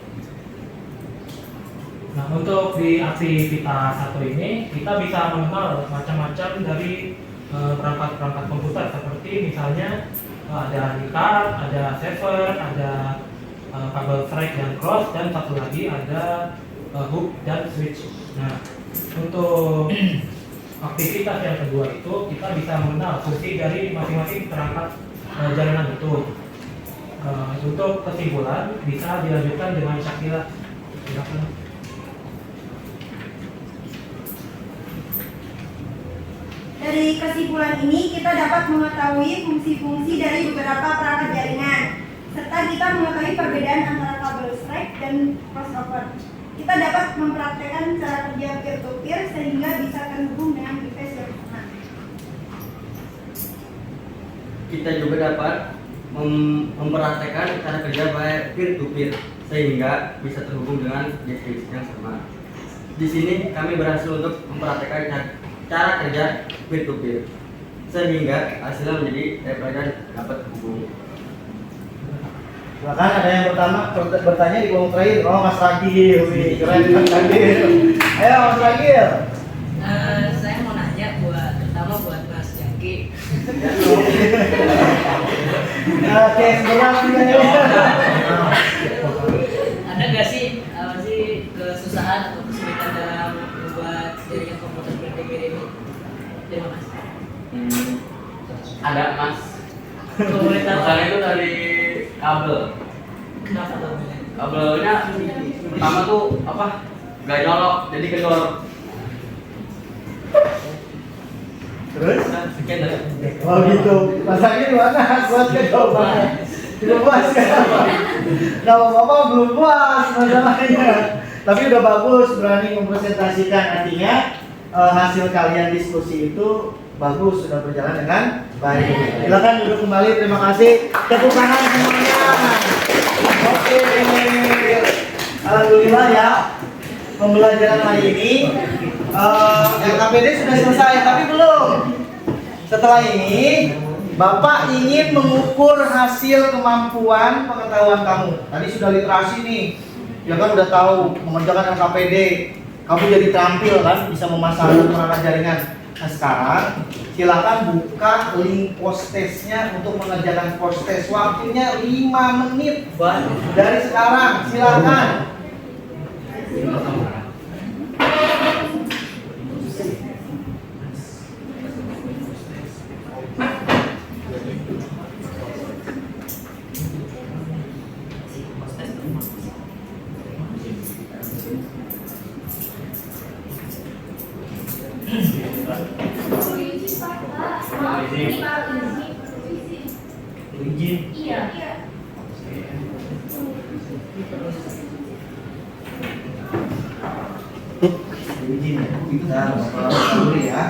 Nah, untuk di aktivitas satu ini kita bisa mengenal macam-macam dari perangkat-perangkat komputer seperti misalnya ada card, ada server, ada kabel strike dan cross, dan satu lagi ada hook dan switch. Nah, untuk aktivitas yang kedua itu kita bisa mengenal fungsi dari masing-masing perangkat jaringan itu. Untuk kesimpulan bisa dilanjutkan dengan Syakila. Silakan. Dari kesimpulan ini kita dapat mengetahui fungsi-fungsi dari beberapa perangkat jaringan serta kita mengetahui perbedaan antara kabel strike dan crossover. Kita dapat mempraktekkan cara kerja peer-to-peer sehingga bisa terhubung dengan device yang sama. Kita juga dapat mempraktekkan cara kerja peer-to-peer sehingga bisa terhubung dengan device yang sama. Di sini kami berhasil untuk mempraktekkan cara kerja peer-to-peer sehingga hasilnya menjadi replay dan dapat terhubung. Silakan, ada yang bertanya di kolom terakhir. Oh, Mas Ragil, wih, keren Mas Ragil. Ayo Mas Ragil. Saya mau nanya terutama buat Mas Jaki. Oke, berat juga ya. Ada nggak sih apa sih kesusahan atau kesulitan dalam membuat jaringan komputer berdegel ini? Terima kasih. Ada mas. Kalau boleh tahu. Masalahnya itu dari kabel. Kenapa kabelnya? Kabelnya pertama tuh apa? Gak nyolok, jadi kendor. Terus? Sekian dari. Oh gitu. Masaknya di mana? Buat ke jawabannya. Belum puas kan? Kalau Bapak belum puas masalahnya. Tapi udah bagus, berani mempresentasikan. Artinya hasil kalian diskusi itu bagus, sudah berjalan dengan baik. Silakan duduk kembali. Terima kasih. Tepuk tangan semuanya. Oke. Alhamdulillah ya. Pembelajaran hari ini LKPD sudah selesai, tapi belum. Setelah ini Bapak ingin mengukur hasil kemampuan pengetahuan kamu. Tadi sudah literasi nih, ya kan udah tahu mengerjakan LKPD. Kamu jadi terampil kan, bisa memasang perangkat jaringan. Nah sekarang silakan buka link post testnya untuk mengerjakan post test. Waktunya 5 menit dari sekarang. Silakan. Izin. Iya. Izin ya. Kita dulu ya.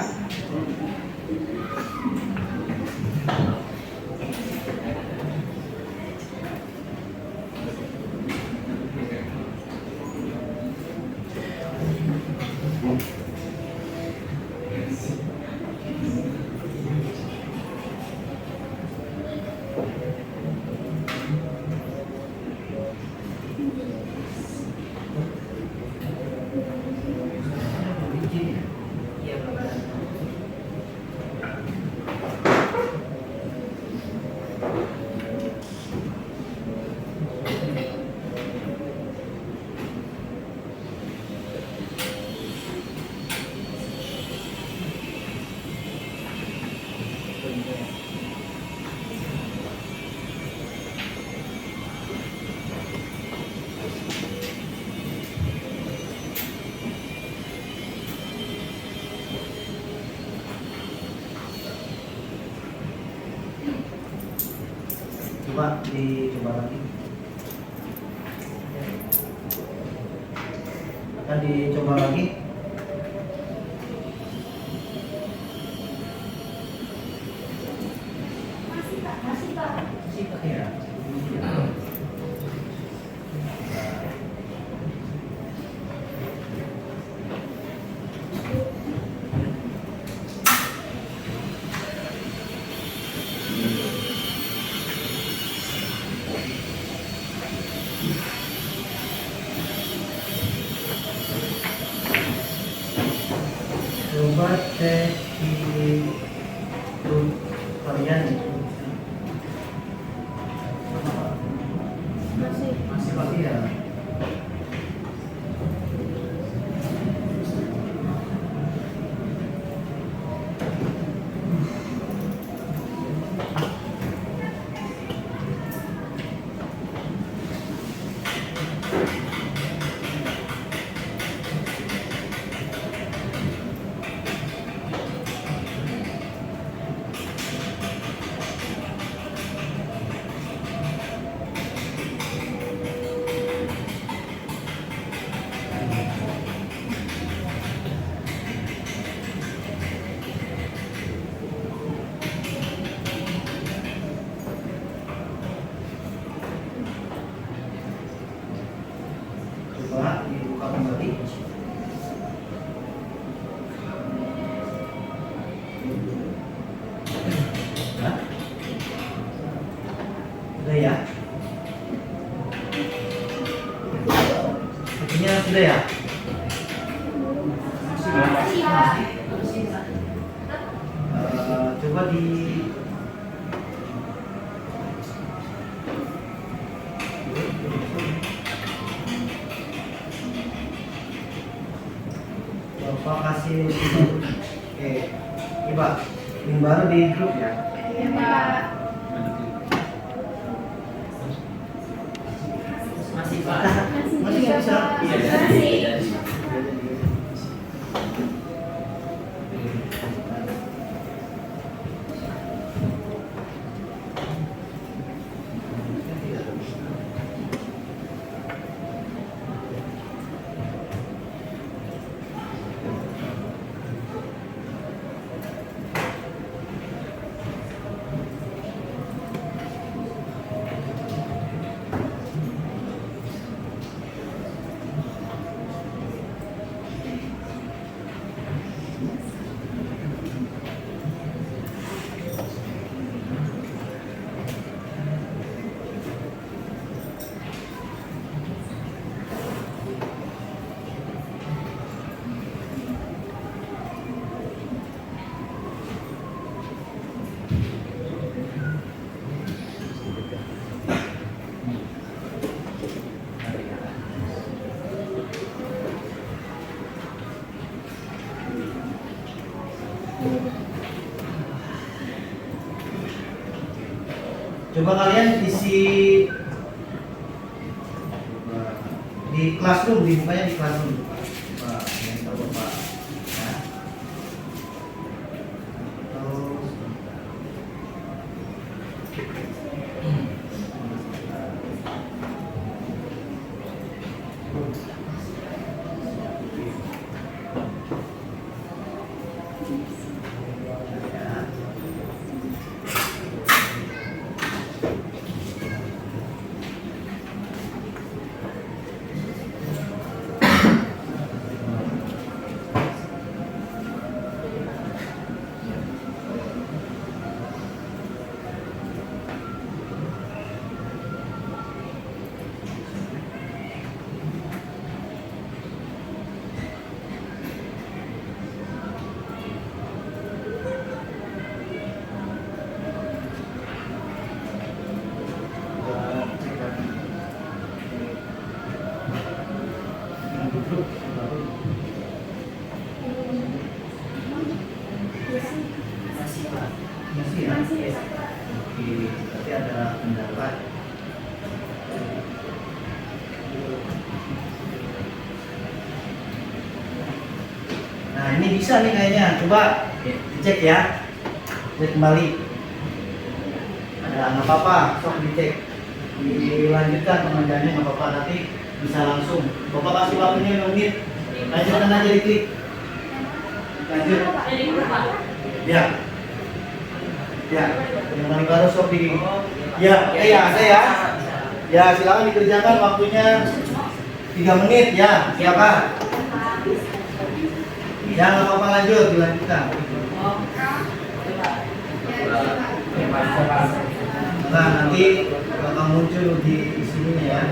Coba dicoba lagi. Akan dicoba lagi. Masih Pak. Ya. Coba cek di grup kalian itu. Masih pasti ya. Coba dibuka kembali. Hah? Udah ya? Sudah ya? Makasih Pak. Coba di Bapak kasih oke. Ini Pak, link baru di grup ya. Iya Pak. Masih Pak. Masih nggak bisa? Iya. Coba kalian isi di classroom, dibukanya di classroom. Pak, ini tahu Pak. Ya. Terus masih ya? Oke, berarti ada kendala. Nah ini bisa nih kayaknya, coba dicek ya, cek kembali. Ada nggak apa-apa, sok dicek, dilanjutkan pengerjaannya nggak apa-apa, nanti bisa langsung. Bapak kasih waktunya 5 menit, lanjutkan aja diklik. Lanjut. Ya. Ya, yang paling baru sok di. Ya, ada ya. Ya, silakan dikerjakan waktunya 3 menit ya. Siapa? Ya, nggak apa-apa, lanjut, dilanjutkan. Nah, nanti bakal muncul di sini ya.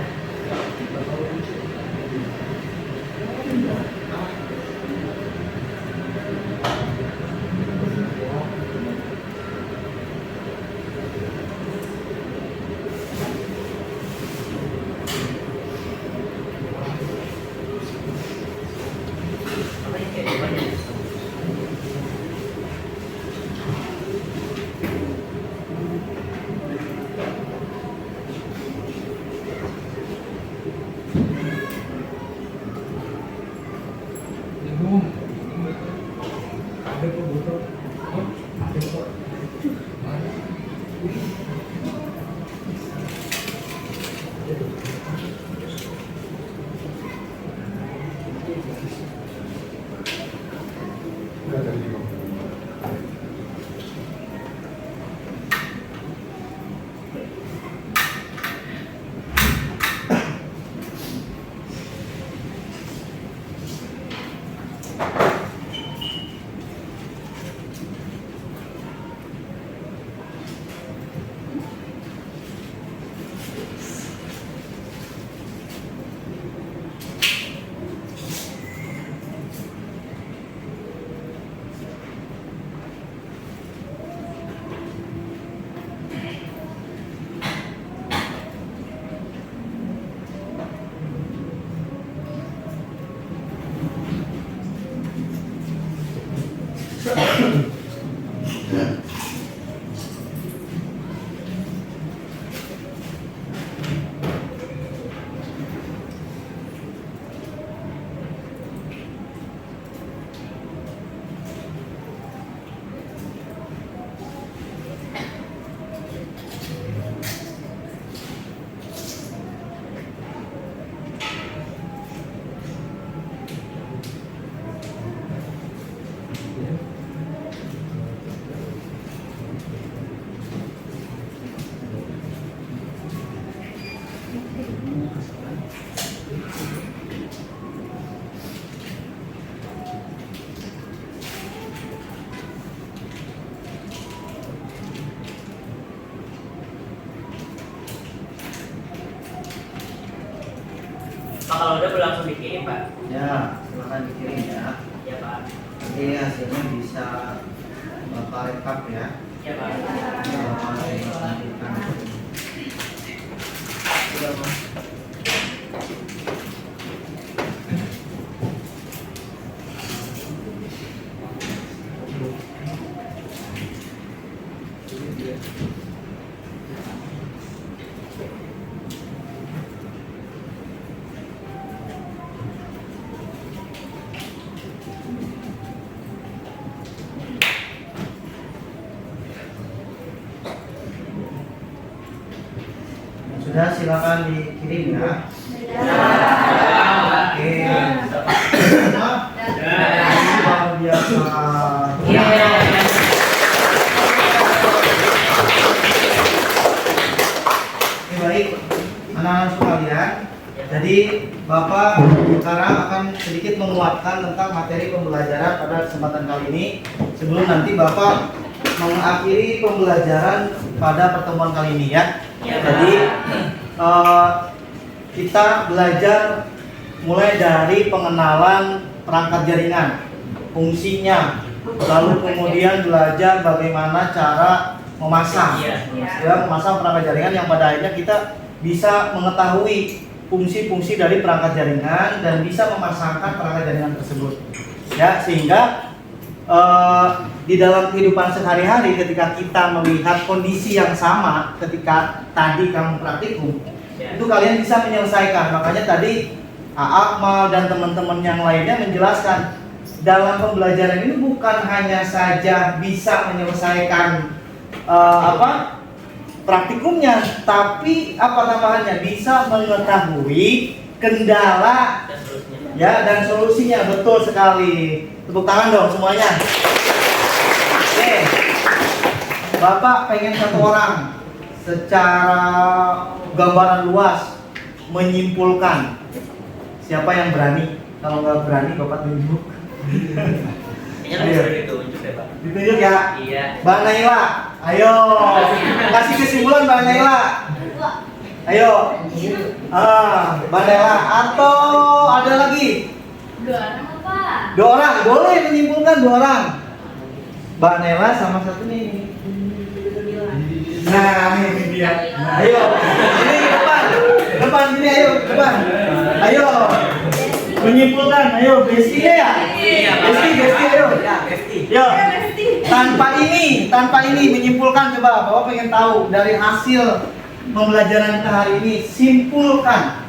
Pak kalau udah boleh langsung dikirim Pak. Ya, silakan dikirim ya. Ya Pak. Nanti hasilnya bisa Bapak rekap ya. Ya Pak. Bapak lanjutkan. Sudah Mas. Sudah, silakan dikirim ya. Oke. Luar biasa. Oke, baik, anak-anak sekalian. Jadi Bapak sekarang akan sedikit menguatkan tentang materi pembelajaran pada kesempatan kali ini. Sebelum nanti Bapak mengakhiri pembelajaran pada pertemuan kali ini ya. Jadi kita belajar mulai dari pengenalan perangkat jaringan, fungsinya, lalu kemudian belajar bagaimana cara memasang, ya, memasang perangkat jaringan yang pada akhirnya kita bisa mengetahui fungsi-fungsi dari perangkat jaringan dan bisa memasangkan perangkat jaringan tersebut, ya, sehingga di dalam kehidupan sehari-hari ketika kita melihat kondisi yang sama ketika tadi kamu praktikum, itu kalian bisa menyelesaikan. Makanya tadi Akmal dan teman-teman yang lainnya menjelaskan dalam pembelajaran ini bukan hanya saja bisa menyelesaikan praktikumnya, tapi apa tambahannya, bisa mengetahui kendala ya dan solusinya. Betul sekali. Tepuk tangan dong semuanya. Oke. Bapak pengen satu orang secara gambaran luas menyimpulkan. Siapa yang berani? Kalau nggak berani Bapak tunjuk. Kayaknya lebih seru ditunjuk deh Pak. Ditunjuk ya? Iya. Mbak Naila, ayo kasih kesimpulan Mbak Naila. Ayo. Mbak Naila atau ada lagi? 2 orang apa? 2 orang, boleh menyimpulkan 2 orang. Mbak Naila sama satu nih. Nah, ini dia. Ayo, ini depan sini, ayo depan. Ayo, menyimpulkan, ayo, Besti ya? Besti, ayo. Yo, tanpa ini menyimpulkan, coba Bapak pengen tahu dari hasil pembelajaran kita hari ini, simpulkan.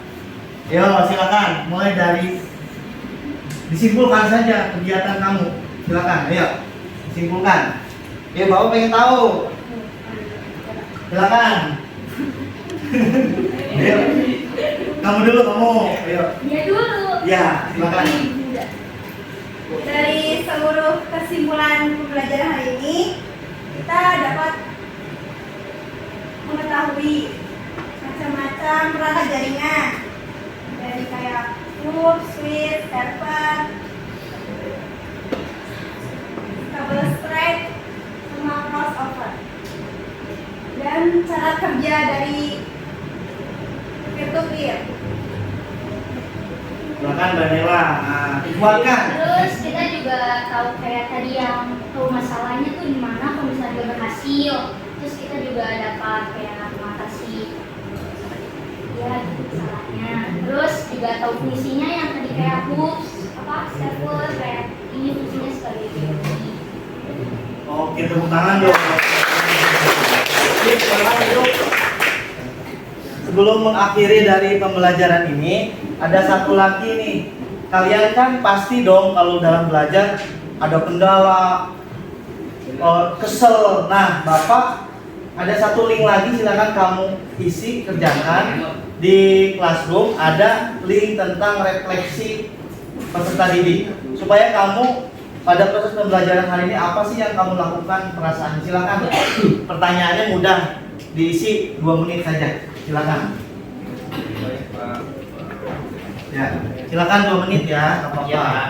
Yo, silakan, mulai dari disimpulkan saja kegiatan kamu. Silakan, ayo, simpulkan. Ya, Bapak pengen tahu. Silakan. Ayo. Kamu dulu, kamu. Ayo. Dia dulu. Ya, silakan. Dari seluruh kesimpulan pembelajaran hari ini, kita dapat mengetahui macam-macam perangkat jaringan dari kayak loop, switch, server, kabel straight, sama crossover, dan cara kerja dari peer-to-peer. Silakan Mbak Nela, dikuatkan. Terus kita juga tahu kayak tadi yang tahu masalahnya tuh di mana kalau misalnya dia berhasil. Terus kita juga dapat kayak mengatasi ya gitu masalahnya. Terus juga tahu fungsinya yang tadi kayak hoops, server, kayak ini fungsinya sebagai POI. Oke, tepuk tangan dong. Sebelum mengakhiri dari pembelajaran ini, ada satu lagi nih. Kalian kan pasti dong kalau dalam belajar ada kendala, kesel. Nah, Bapak ada satu link lagi, silakan kamu isi, kerjakan. Di Classroom ada link tentang refleksi peserta didik, supaya kamu pada proses pembelajaran hari ini apa sih yang kamu lakukan, perasaan. Silakan. Pertanyaannya mudah, diisi 2 menit saja. Silakan. Ya, silakan 2 menit ya, Pak. Iya, Pak.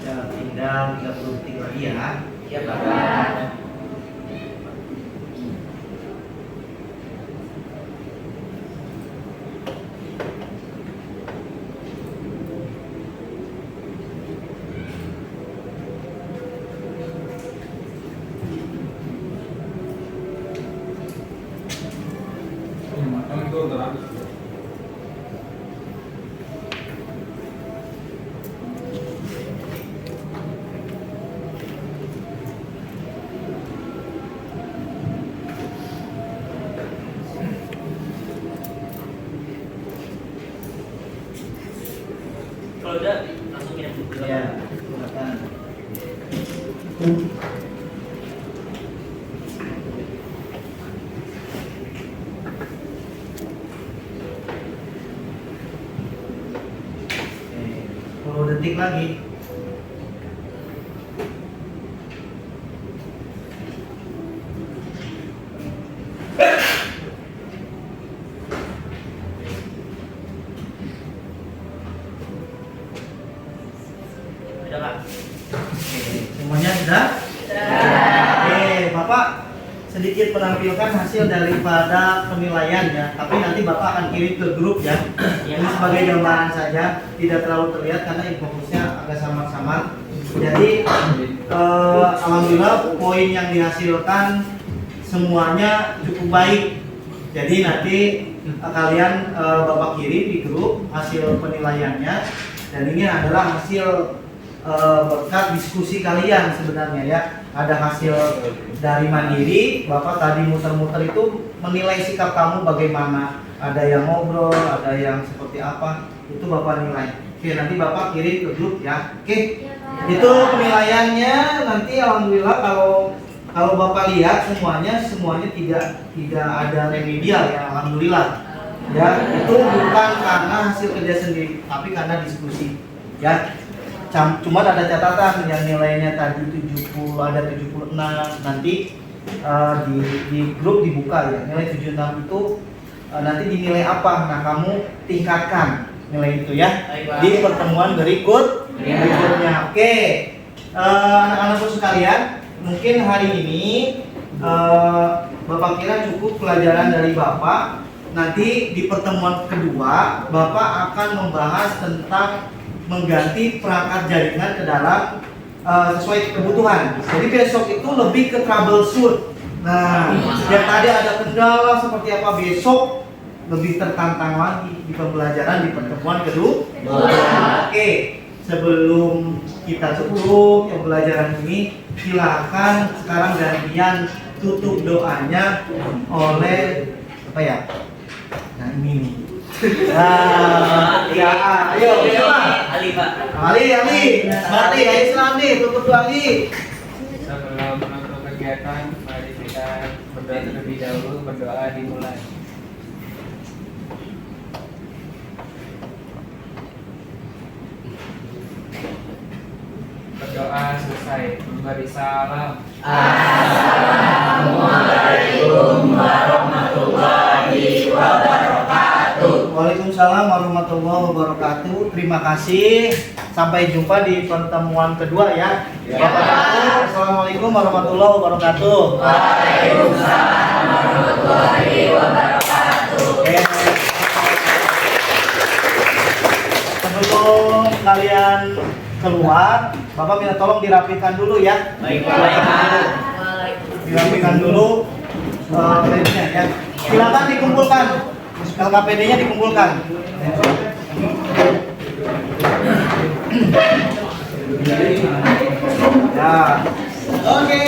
Ya, tinggal 30 detik lagi ya. Iya, Pak. Itu udah habis. Kalau udah langsung kirim buku. Ya, silakan. Oke, 10 detik lagi. Udah, Pak. Oke, semuanya sudah? Oke, Bapak sedikit menampilkan hasil daripada penilaian ya. Tapi nanti Bapak akan kirim ke grup ya. Ini sebagai gambaran saja, tidak terlalu terlihat karena infokusnya agak samar-samar. Jadi alhamdulillah poin yang dihasilkan semuanya cukup baik. Jadi nanti kalian Bapak kirim di grup hasil penilaiannya, dan ini adalah hasil berkat diskusi kalian sebenarnya ya. Ada hasil dari mandiri, Bapak tadi muter-muter itu menilai sikap kamu bagaimana. Ada yang ngobrol, ada yang seperti apa, itu Bapak nilai. Oke, nanti Bapak kirim ke grup ya. Oke, itu penilaiannya. Nanti alhamdulillah kalau Bapak lihat semuanya tidak ada remedial ya, alhamdulillah. Ya, itu bukan karena hasil kerja sendiri, tapi karena diskusi. Ya. Cuma ada catatan yang nilainya tadi 70, ada 76. Nanti di grup dibuka ya. Nilai 76 itu nanti dinilai apa? Nah, kamu tingkatkan nilai itu ya di pertemuan berikutnya. Oke. Anak-anakku sekalian, mungkin hari ini Bapak kira cukup pelajaran dari Bapak. Nanti di pertemuan kedua Bapak akan membahas tentang mengganti perangkat jaringan ke dalam sesuai kebutuhan. Jadi besok itu lebih ke troubleshoot. Nah, yang tadi ada kendala seperti apa, besok lebih tertantang lagi di pembelajaran di pertemuan kedua. Oke, sebelum kita tutup pembelajaran ini, silakan sekarang gantian tutup doanya oleh apa ya? Nah, ini nih. Ya, ayo, Ali, Pak. Ali, Islam nih, tutup lagi. Sebelum menutup kegiatan, mari kita berdoa terlebih dahulu. Berdoa dimulai. Berdoa selesai, memberi salam. Assalamualaikum warahmatullahi wabarakatuh. Waalaikumsalam warahmatullahi wabarakatuh. Terima kasih. Sampai jumpa di pertemuan kedua ya. Assalamualaikum warahmatullahi wabarakatuh. Waalaikumsalam warahmatullahi wabarakatuh. Sebelum kalian keluar, Bapak minta tolong dirapikan dulu ya. Baik, Pak. Dirapikan dulu bednya ya. Silakan dikumpulkan. LKPD-nya dikumpulkan. Ya. Oke.